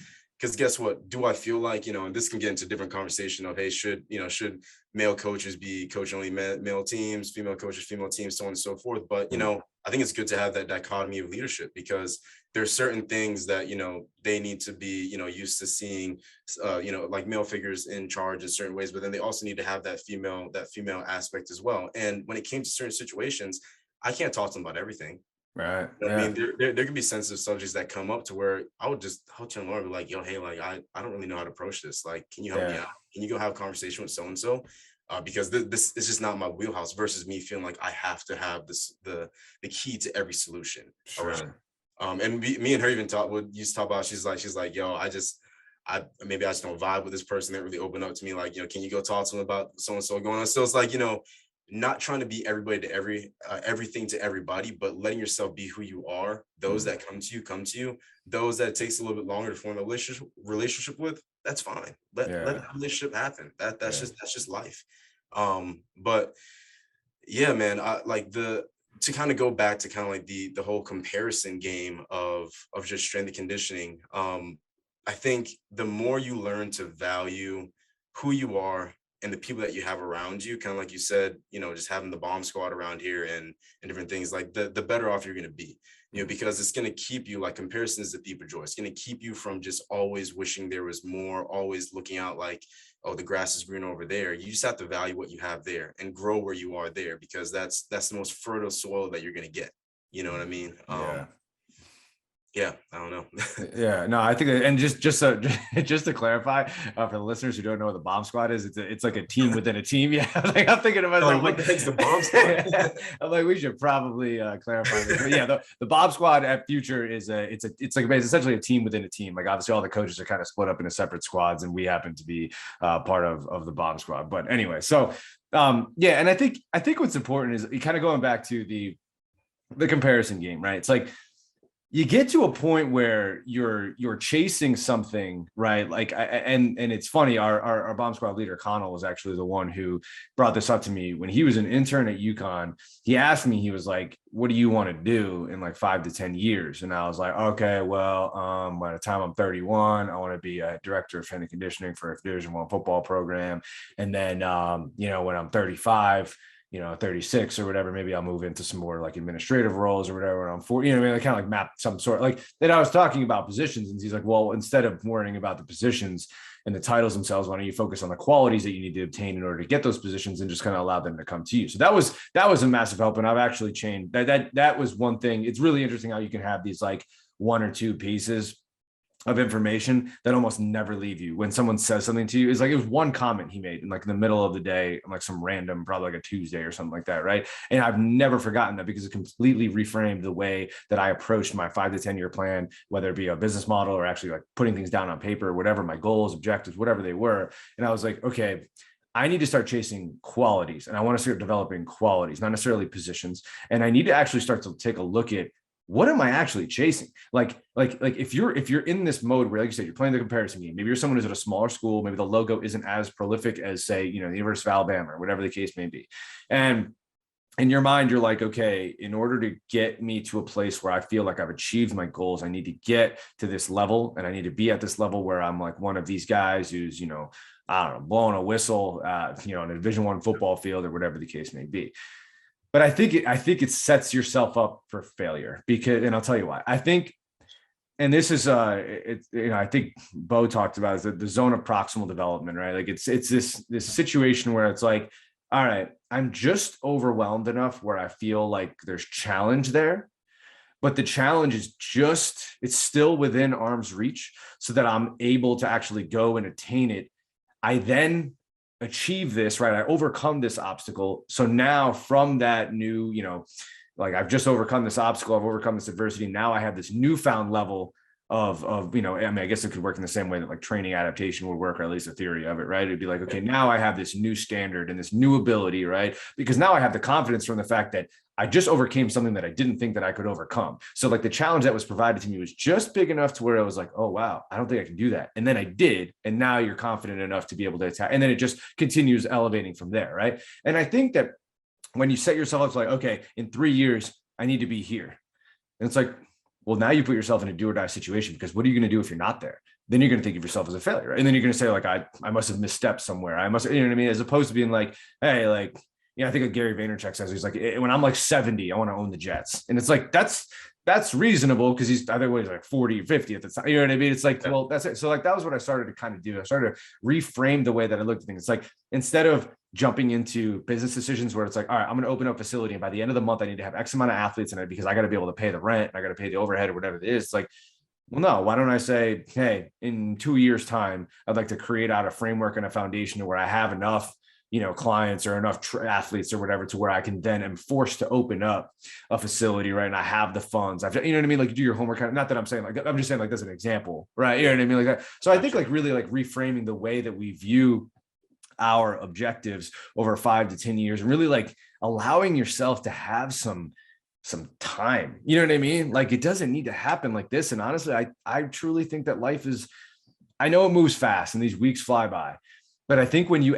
guess what? Do I feel like, and this can get into different conversation of, hey, should male coaches be coaching only male teams, female coaches, female teams, so on and so forth. But, I think it's good to have that dichotomy of leadership, because there's certain things that, they need to be, used to seeing, like male figures in charge in certain ways, but then they also need to have that female aspect as well. And when it came to certain situations, I can't talk to them about everything. Right. I Yeah. mean, there could be sensitive subjects that come up to where I'll tell Lauren, be like, yo, hey, like I don't really know how to approach this. Like, can you help me Yeah. out? Can you go have a conversation with so and so? Because this is just not my wheelhouse. Versus me feeling like I have to have the key to every solution around. Sure. And me and her even used to talk about. She's like, yo, maybe I just don't vibe with this person. They really open up to me, like, can you go talk to them about so and so going on? So it's like, not trying to be everybody to everything to everybody, but letting yourself be who you are. Those that come to you. Those that it takes a little bit longer to form a relationship with, that's fine. Let Yeah. that relationship happen. That's Yeah. just life. But yeah, man, I like to kind of go back to kind of like the whole comparison game of just strength and conditioning. I think the more you learn to value who you are and the people that you have around you, kind of like you said, just having the bomb squad around here and different things, like the better off you're going to be, because it's going to keep you, like, comparison is the thief of joy. It's going to keep you from just always wishing there was more, always looking out like, oh, the grass is green over there. You just have to value what you have there and grow where you are there, because that's the most fertile soil that you're going to get. You know what I mean? Yeah. Yeah, I don't know. Yeah, no, I think, and just so just to clarify, for the listeners who don't know what the bomb squad is, it's like a team within a team. Yeah, like I'm thinking of myself, What the heck's the bomb squad? I'm like, we should probably clarify this. But yeah, the bomb squad at Future is it's like essentially a team within a team. Like, obviously all the coaches are kind of split up into separate squads, and we happen to be part of the bomb squad. But anyway, so yeah, and I think what's important is kind of going back to the comparison game, right? It's like, you get to a point where you're chasing something, right? Like, and it's funny, our bomb squad leader Connell was actually the one who brought this up to me when he was an intern at UConn. He asked me, he was like, what do you want to do in like 5 to 10 years? And I was like, okay, well, by the time I'm 31, I want to be a director of strength and conditioning for a Division I football program. And then when I'm 35, 36 or whatever, maybe I'll move into some more like administrative roles or whatever. And I'm 40, I kind of like map some sort, like, then I was talking about positions, and he's like, well, instead of worrying about the positions and the titles themselves, why don't you focus on the qualities that you need to obtain in order to get those positions, and just kind of allow them to come to you. So that was a massive help. And I've actually changed that was one thing. It's really interesting how you can have these like one or two pieces of information that almost never leave you when someone says something to you. Is like, it was one comment he made in like in the middle of the day, like some random, probably like a Tuesday or something like that, right? And I've never forgotten that, because it completely reframed the way that I approached my 5 to 10 year plan, whether it be a business model or actually like putting things down on paper or whatever my goals, objectives, whatever they were. And I was like, okay, I need to start chasing qualities, and I want to start developing qualities, not necessarily positions. And I need to actually start to take a look at, what am I actually chasing? Like if you're in this mode where, like you said, you're playing the comparison game, maybe you're someone who's at a smaller school, maybe the logo isn't as prolific as, say, the University of Alabama or whatever the case may be. And in your mind, you're like, okay, in order to get me to a place where I feel like I've achieved my goals, I need to get to this level, and I need to be at this level where I'm like one of these guys who's, I don't know, blowing a whistle, in a Division I football field or whatever the case may be. But I think it sets yourself up for failure, because, and I'll tell you why. I think, and this is I think Bo talked about, is the zone of proximal development, right? Like it's this situation where it's like, all right, I'm just overwhelmed enough where I feel like there's challenge there, but the challenge is it's still within arm's reach, so that I'm able to actually go and attain it. I then achieve this, right? I overcome this obstacle. So now from that new, like, I've just overcome this obstacle, I've overcome this adversity. Now I have this newfound level of I guess it could work in the same way that like training adaptation would work, or at least a theory of it, right? It'd be like, okay, now I have this new standard and this new ability, right? Because now I have the confidence from the fact that I just overcame something that I didn't think that I could overcome. So like the challenge that was provided to me was just big enough to where I was like, oh, wow, I don't think I can do that. And then I did. And now you're confident enough to be able to attack. And then it just continues elevating from there, right? And I think that when you set yourself up to like, okay, in 3 years, I need to be here. And it's like, well, now you put yourself in a do or die situation, because what are you going to do if you're not there? Then you're going to think of yourself as a failure, right? And then you're going to say like, I must have misstepped somewhere. I must, As opposed to being like, hey, like, I think like Gary Vaynerchuk says, he's like, when I'm like 70, I want to own the Jets. And it's like, that's that's reasonable because I think he's like 40 or 50 at the time. You know what I mean? It's like, Yeah. well, that's it. So like that was what I started to kind of do. I started to reframe the way that I looked at things. It's like instead of jumping into business decisions where it's like, all right, I'm going to open up a facility and by the end of the month, I need to have X amount of athletes in it because I got to be able to pay the rent and I got to pay the overhead or whatever it is. It's like, well, no, why don't I say, hey, in 2 years' time, I'd like to create out a framework and a foundation where I have enough, clients or enough athletes or whatever to where I can then am forced to open up a facility, right? And I have the funds. You know what I mean? Like do your homework. Not that I'm saying like, I'm just saying like, that's an example, right? You know what I mean? Like that. So I think like really like reframing the way that we view our objectives over 5 to 10 years and really like allowing yourself to have some time, you know what I mean? Like it doesn't need to happen like this. And honestly, I truly think that life is, I know it moves fast and these weeks fly by, but I think have you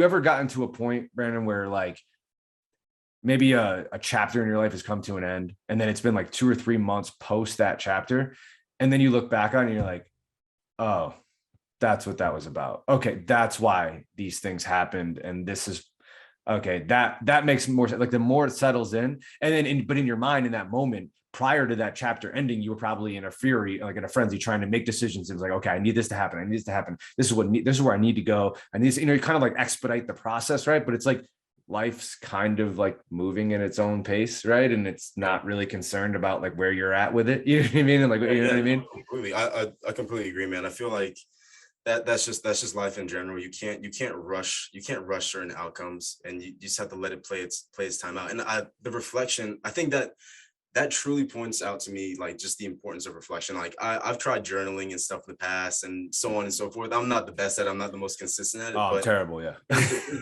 ever gotten to a point, Brandon, where like maybe a chapter in your life has come to an end and then it's been like 2 or 3 months post that chapter. And then you look back on it and you're like, oh, that's what that was about. Okay. That's why these things happened. And this is okay. That makes more sense. Like the more it settles in and then, but in your mind in that moment, prior to that chapter ending, you were probably in a fury, like in a frenzy, trying to make decisions. It was like, okay, I need this to happen. I need this to happen. This is where I need to go. I need this, kind of like expedite the process. Right. But it's like, life's kind of like moving in its own pace, right? And it's not really concerned about like where you're at with it. You know what I mean? And like, you know what I mean? Completely. I completely agree, man. I feel like that's just life in general. You can't rush certain outcomes, and you just have to let it play its time out. And the reflection, I think that truly points out to me like just the importance of reflection. Like I've tried journaling and stuff in the past and so on and so forth. I'm not the best at it. I'm not the most consistent at it, I'm but terrible. Yeah.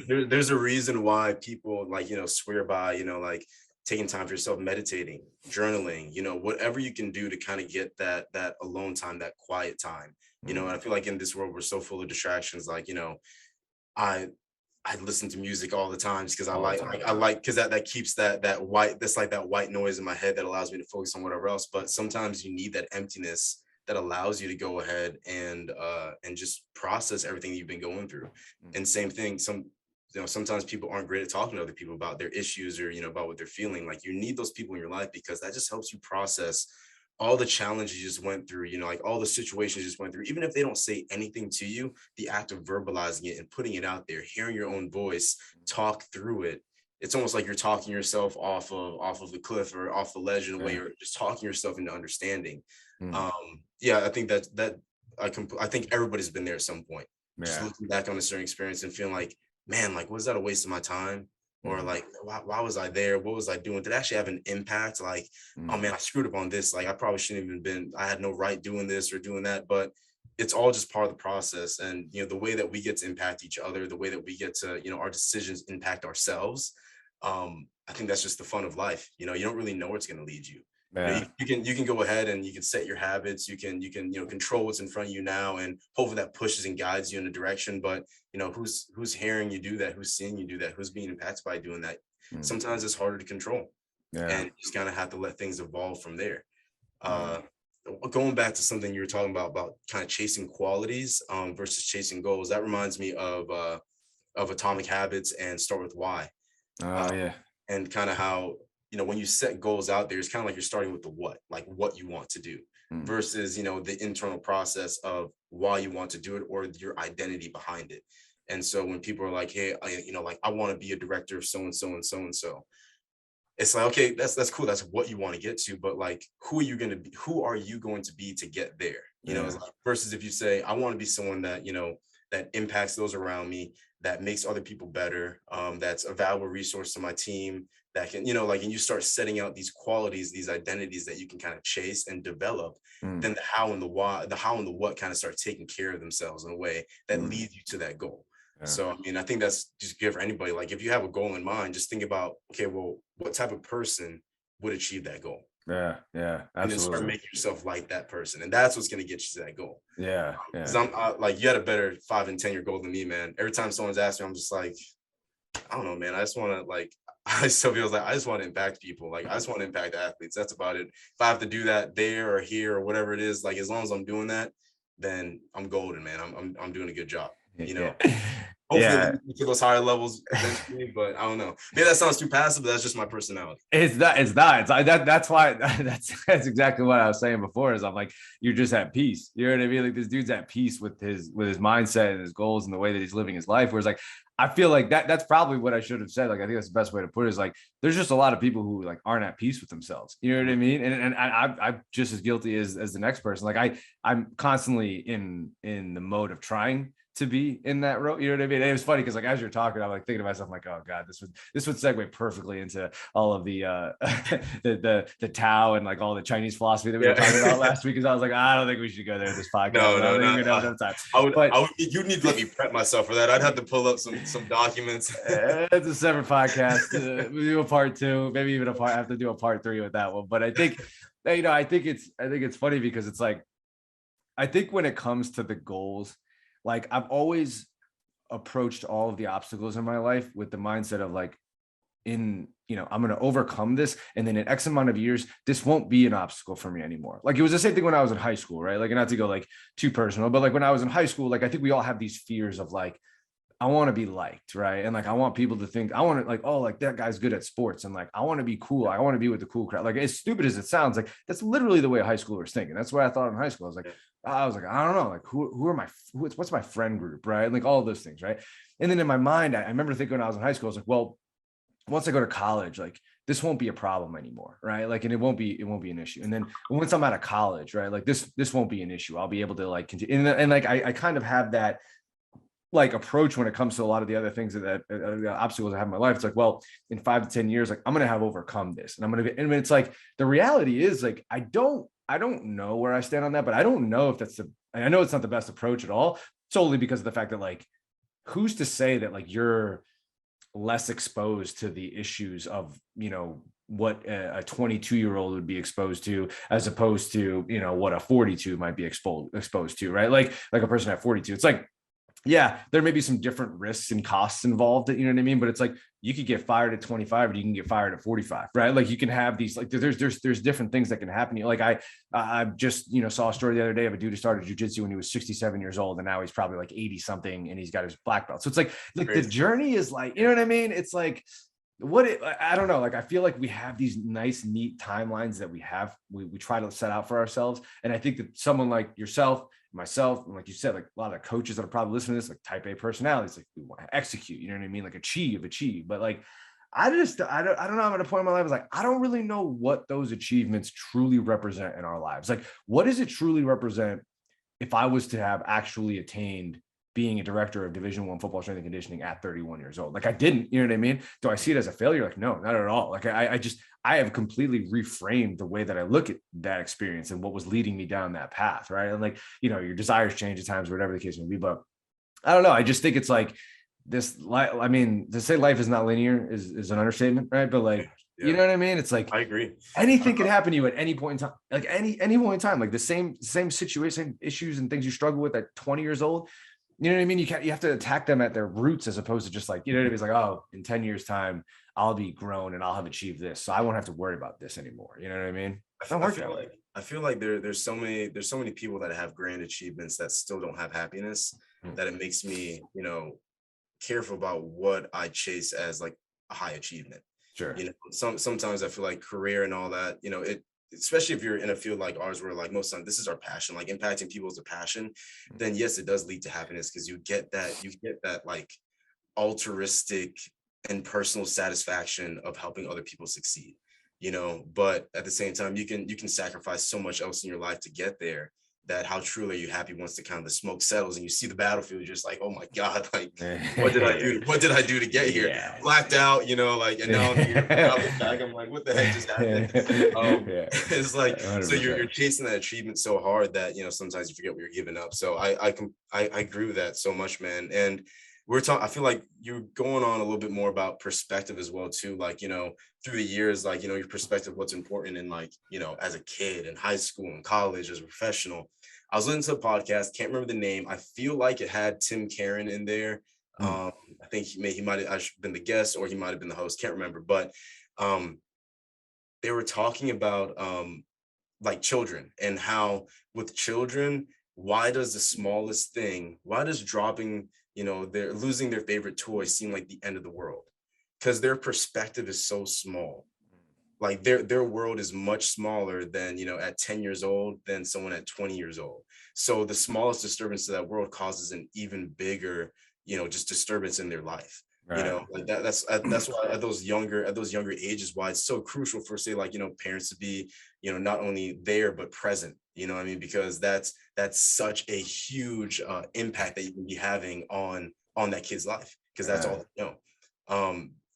there's a reason why people like, swear by, like taking time for yourself, meditating, journaling, whatever you can do to kind of get that alone time, that quiet time, and I feel like in this world, we're so full of distractions. Like, I listen to music all the time because I like because that keeps that white, that's like that white noise in my head that allows me to focus on whatever else. But sometimes you need that emptiness that allows you to go ahead and just process everything you've been going through. And same thing, sometimes people aren't great at talking to other people about their issues or about what they're feeling. Like you need those people in your life because that just helps you process all the challenges you just went through, like all the situations you just went through. Even if they don't say anything to you, the act of verbalizing it and putting it out there, hearing your own voice talk through it, it's almost like you're talking yourself off of the cliff or off the ledge in a way, or just talking yourself into understanding. I think that I think everybody's been there at some point, just looking back on a certain experience and feeling like, man, like, was that a waste of my time? Or like, why was I there? What was I doing? Did it actually have an impact? Like, oh man, I screwed up on this. Like, I probably shouldn't even been, I had no right doing this or doing that, but it's all just part of the process. And, the way that we get to impact each other, the way that we get to, our decisions impact ourselves. I think that's just the fun of life. You don't really know where it's going to lead you. You can go ahead and you can set your habits. You can control what's in front of you now, and hopefully that pushes and guides you in a direction. But who's hearing you do that? Who's seeing you do that? Who's being impacted by doing that? Sometimes it's harder to control, and you just kind of have to let things evolve from there. Going back to something you were talking about kind of chasing qualities versus chasing goals. That reminds me of Atomic Habits and Start With Why. And kind of how, when you set goals out there, it's kind of like you're starting with the what, like what you want to do versus, the internal process of why you want to do it or your identity behind it. And so when people are like, hey, I want to be a director of so-and-so and so-and-so, it's like, okay, that's cool. That's what you want to get to. But like, who are you going to be to get there? It's like, versus if you say, I want to be someone that, that impacts those around me, that makes other people better, that's a valuable resource to my team, that can, and you start setting out these qualities, these identities that you can kind of chase and develop, then the how and the why, the how and the what kind of start taking care of themselves in a way that leads you to that goal. So, I think that's just good for anybody. Like if you have a goal in mind, just think about, okay, well, what type of person would achieve that goal? Absolutely. And then start making yourself like that person. And that's what's going to get you to that goal. Because I'm like, you had a better 5 and 10 year goal than me, man. Every time someone's asked me, I'm just like, I don't know, man. I just want to like, I still feel like I just want to impact people. Like I just want to impact athletes. That's about it. If I have to do that there or here or whatever it is, like as long as I'm doing that, then I'm golden, man. I'm doing a good job. hopefully Yeah. to those higher levels eventually, but I don't know. Maybe that sounds too passive, but that's just my personality. It's not. It's not. It's that's why that's exactly what I was saying before. Is I'm like, you're just at peace. You know what I mean? Like this dude's at peace with his mindset and his goals and the way that he's living his life. Whereas like, I feel like that's probably what I should have said. Like I think that's the best way to put it. Is like, there's just a lot of people who like aren't at peace with themselves. You know what I mean? And I'm just as guilty as the next person. Like I'm constantly in the mode of trying to be in that road. You know what I mean? And it was funny because like as you're talking, I'm like thinking to myself, I'm like, oh God, this would segue perfectly into all of the the Tao and like all the Chinese philosophy that we were talking about last week. Because I was like, I don't think we should go there in this podcast. No, I don't think no, we're gonna have enough time. I would, you'd need to let me prep myself for that. I'd have to pull up some documents. It's a separate podcast. We do a part 2, maybe even I have to do a part 3 with that one. But I think, you know, I think it's funny because it's like, I think when it comes to the goals, like I've always approached all of the obstacles in my life with the mindset of like, I'm going to overcome this. And then in X amount of years, this won't be an obstacle for me anymore. Like it was the same thing when I was in high school, right? Like not to go like too personal, but like when I was in high school, like I think we all have these fears of like, I want to be liked, right? And like, I want people to think, I want to like, oh, like that guy's good at sports. And like, I want to be cool. I want to be with the cool crowd. Like as stupid as it sounds, like that's literally the way a high schooler was thinking. That's what I thought in high school. I was like, I don't know, like who are what's my friend group, right? And like all of those things, right? And then in my mind, I remember thinking when I was in high school, I was like, well, once I go to college, like this won't be a problem anymore, right? Like, and it won't be an issue. And then once I'm out of college, right, like this won't be an issue. I'll be able to like continue. And like I kind of have that like approach when it comes to a lot of the other things that obstacles I have in my life. It's like, well, in 5 to 10 years, like I'm going to have overcome this, and I'm going to be, and it's like, the reality is like, I don't know where I stand on that, but I don't know if I know it's not the best approach at all, solely because of the fact that like, who's to say that like you're less exposed to the issues of, what a 22-year-old would be exposed to, as opposed to, what a 42 might be exposed to, right? Like a person at 42, it's like, yeah, there may be some different risks and costs involved, you know what I mean? But it's like, you could get fired at 25 and you can get fired at 45, right? Like you can have these, like there's different things that can happen. Like I just, saw a story the other day of a dude who started jujitsu when he was 67 years old. And now he's probably like 80 something and he's got his black belt. So it's like the journey is like, you know what I mean? It's like, I don't know. Like, I feel like we have these nice, neat timelines that we try to set out for ourselves. And I think that someone like yourself, myself, and like you said, like a lot of coaches that are probably listening to this, like type A personalities, like we want to execute, you know what I mean? Like achieve. But like, I don't know. I'm at a point in my life, is like, I don't really know what those achievements truly represent in our lives. Like, what does it truly represent if I was to have actually attained being a director of Division I football strength and conditioning at 31 years old? Like I didn't, you know what I mean? Do I see it as a failure? Like, no, not at all. Like I have completely reframed the way that I look at that experience and what was leading me down that path. Right. And like, your desires change at times, whatever the case may be, but I don't know. I just think it's like this, I mean, to say life is not linear is an understatement, right? But like, you know what I mean? It's like, I agree. Anything could happen to you at any point in time, like any point in time, like the same situation, same issues and things you struggle with at 20 years old. You know what I mean? You have to attack them at their roots, as opposed to just like, you know what I mean? It's like, oh, in 10 years time, I'll be grown and I'll have achieved this, so I won't have to worry about this anymore. You know what I mean? I feel like there's so many people that have grand achievements that still don't have happiness, that it makes me, careful about what I chase as like a high achievement. Sure. Sometimes I feel like career and all that, especially if you're in a field like ours where like most of the time this is our passion, like impacting people is a passion, then yes, it does lead to happiness, because you get that like altruistic and personal satisfaction of helping other people succeed, but at the same time you can sacrifice so much else in your life to get there, that how truly are you happy once the kind of smoke settles and you see the battlefield, just like, oh my God, like what did I do to get here? Yeah. Blacked out, like, and now I'm here, back, I'm like, what the heck just happened? It's like, 100%. So you're chasing that achievement so hard that, sometimes you forget what you're giving up. So I agree with that so much, man. And I feel like you're going on a little bit more about perspective as well too, like, through the years, like, your perspective, what's important in, like, as a kid in high school and college, as a professional. I was listening to a podcast, can't remember the name. I feel like it had Tim Karen in there. I think he might have been the guest, or he might have been the host, can't remember, but they were talking about like children, and how with children, why does dropping, they're losing their favorite toy seem like the end of the world? Because their perspective is so small. Like their world is much smaller than, at 10 years old than someone at 20 years old. So the smallest disturbance to that world causes an even bigger, just disturbance in their life. Right. Like that's why at those younger ages, why it's so crucial for, say, like, parents to be, not only there but present. You know what I mean? Because that's such a huge impact that you can be having on that kid's life, because that's all they know.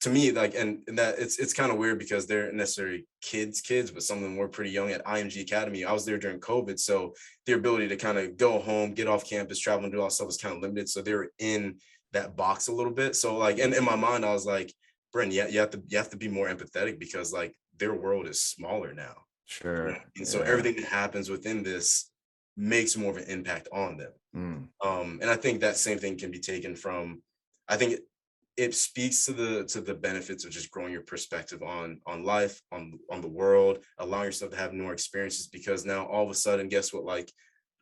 To me, like, and that it's kind of weird because they're necessarily kids, but some of them were pretty young. At IMG Academy, I was there during COVID, so their ability to kind of go home, get off campus, travel, and do all that stuff was kind of limited. So they were in that box a little bit. So, like, and in my mind, I was like, Brandon, yeah, you have to be more empathetic, because like their world is smaller now. Sure. And so everything that happens within this makes more of an impact on them. And I think that same thing can be taken from, I think it speaks to the benefits of just growing your perspective on life, on the world, allowing yourself to have more experiences, because now all of a sudden, guess what? Like,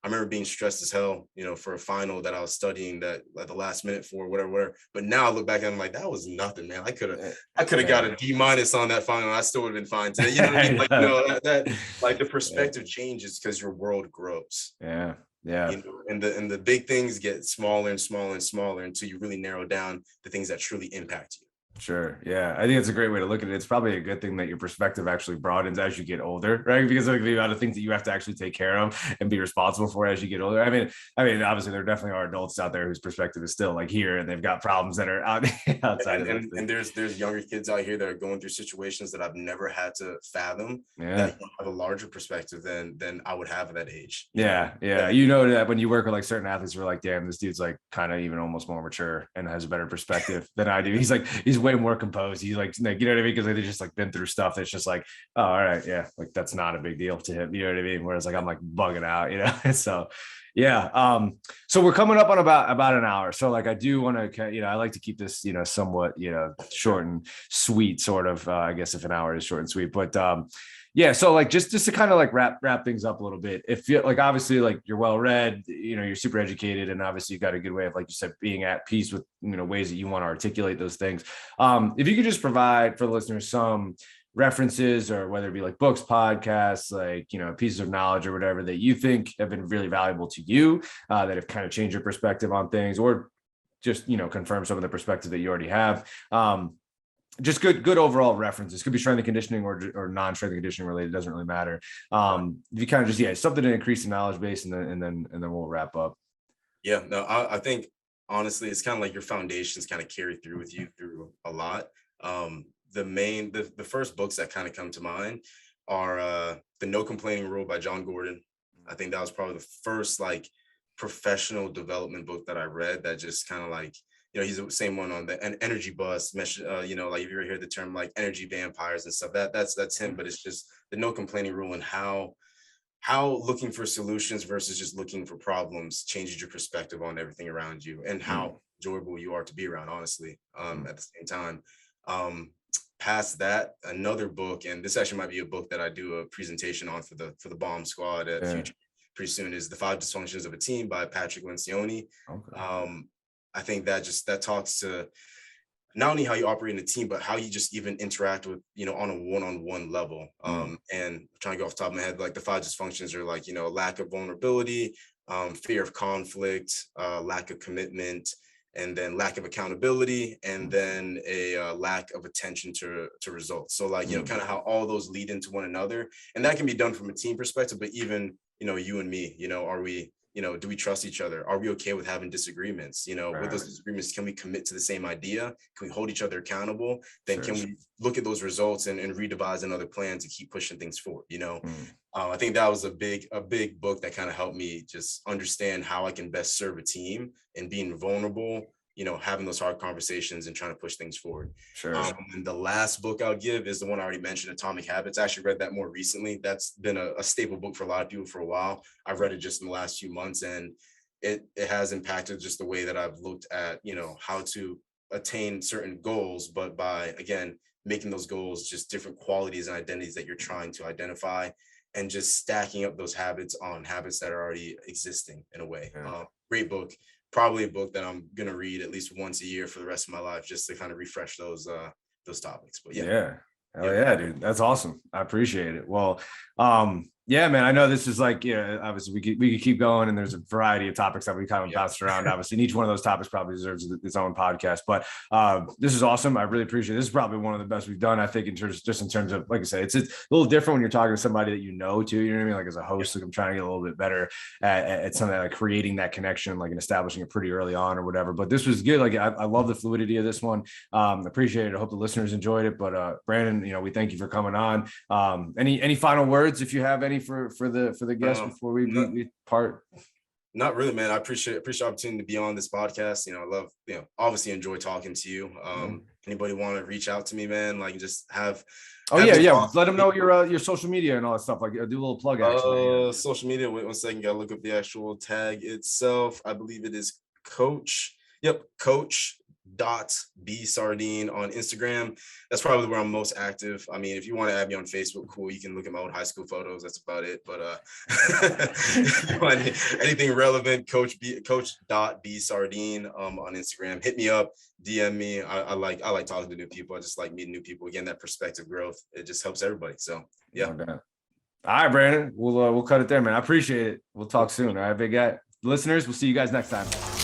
I remember being stressed as hell, for a final that I was studying that at the last minute for whatever. But now I look back and I'm like, that was nothing, man. I could have got a D- on that final. I still would have been fine today. You know what I mean? Like, that like the perspective changes because your world grows. Yeah. Yeah. And the big things get smaller and smaller and smaller until you really narrow down the things that truly impact you. Sure. Yeah. I think it's a great way to look at it. It's probably a good thing that your perspective actually broadens as you get older, right? Because like the amount of things that you have to actually take care of and be responsible for as you get older. I mean, obviously there definitely are adults out there whose perspective is still like here, and they've got problems that are outside of it. And there's younger kids out here that are going through situations that I've never had to fathom, Yeah. that have a larger perspective than I would have at that age. Yeah. That when you work with like certain athletes, we're like, damn, this dude's like kind of even almost more mature and has a better perspective than I do. He's way more composed. He's like, you know what I mean? Because they've just like been through stuff that's just like, oh, all right, yeah, like that's not a big deal to him. You know what I mean? Whereas like I'm like bugging out, so yeah. So we're coming up on about an hour. So like I do want to, I like to keep this, somewhat, short and sweet, sort of. I guess if an hour is short and sweet, but yeah. So like just to kind of like wrap things up a little bit. If you like, obviously like you're well read, you're super educated, and obviously you've got a good way of, like you said, being at peace with ways that you want to articulate those things. If you could just provide for the listeners some references, or whether it be like books, podcasts, like pieces of knowledge or whatever that you think have been really valuable to you, that have kind of changed your perspective on things, or just confirm some of the perspective that you already have. Just good overall references. Could be strength and conditioning or non-strength and conditioning related. Doesn't really matter. If you kind of just something to increase the knowledge base, and then we'll wrap up. Yeah, no, I think honestly, it's kind of like your foundations kind of carry through with you through a lot. The first books that kind of come to mind are the No Complaining Rule by John Gordon. I think that was probably the first like professional development book that I read that just kind of like, he's the same one on the energy bus, like if you ever hear the term like energy vampires and stuff, that's him. But it's just the No Complaining Rule, and how looking for solutions versus just looking for problems changes your perspective on everything around you, and how enjoyable you are to be around, honestly. At the same time, past that, another book, and this actually might be a book that I do a presentation on for the bomb squad at Future pretty soon, is The 5 Dysfunctions of a Team by Patrick Lencioni. Okay. I think that talks to not only how you operate in a team, but how you just even interact with, on a one-on-one level. And I'm trying to go off the top of my head, like the 5 dysfunctions are like, lack of vulnerability, fear of conflict, lack of commitment, and then lack of accountability, and then a lack of attention to results. So like, kind of how all those lead into one another. And that can be done from a team perspective, but even, you and me, are we, do we trust each other? Are we okay with having disagreements? With those disagreements, can we commit to the same idea? Can we hold each other accountable? Then can we look at those results and redevise another plan to keep pushing things forward? I think that was a big book that kind of helped me just understand how I can best serve a team, and being vulnerable, having those hard conversations and trying to push things forward. And the last book I'll give is the one I already mentioned, Atomic Habits. I actually read that more recently. That's been a staple book for a lot of people for a while. I've read it just in the last few months, and it has impacted just the way that I've looked at, how to attain certain goals, but by, again, making those goals just different qualities and identities that you're trying to identify, and just stacking up those habits on habits that are already existing in a way. Great book. Probably a book that I'm gonna read at least once a year for the rest of my life, just to kind of refresh those topics. But yeah. Hell yeah, dude. That's awesome. I appreciate it. Well, yeah, man, I know this is like, yeah, obviously we could keep going, and there's a variety of topics that we kind of bounced around. Obviously, and each one of those topics probably deserves its own podcast, but this is awesome. I really appreciate it. This is probably one of the best we've done, I think, in terms of, like I said, it's a little different when you're talking to somebody that you know too, you know what I mean? Like as a host, like I'm trying to get a little bit better at something like creating that connection, like and establishing it pretty early on or whatever. But this was good. Like I love the fluidity of this one. Appreciate it. I hope the listeners enjoyed it. But Brandon, you know, we thank you for coming on. Any final words, if you have any for the guests before we part? Not really, man. I appreciate the opportunity to be on this podcast. You know, I love, obviously enjoy talking to you. Anybody want to reach out to me, man? Like just have. Yeah. Let them know your social media and all that stuff. Like do a little plug action. Social media. Wait 1 second. Gotta look up the actual tag itself. I believe it is Coach. Yep, Coach.B Sardine on Instagram. That's probably where I'm most active. I mean, if you want to add me on Facebook, cool. You can look at my old high school photos. That's about it. But if you want anything relevant, Coach.B Sardine on Instagram. Hit me up, DM me. I like talking to new people. I just like meeting new people. Again, that perspective growth. It just helps everybody. So yeah. Okay. All right, Brandon. We'll cut it there, man. I appreciate it. We'll talk soon. All right, big guy. Listeners, we'll see you guys next time.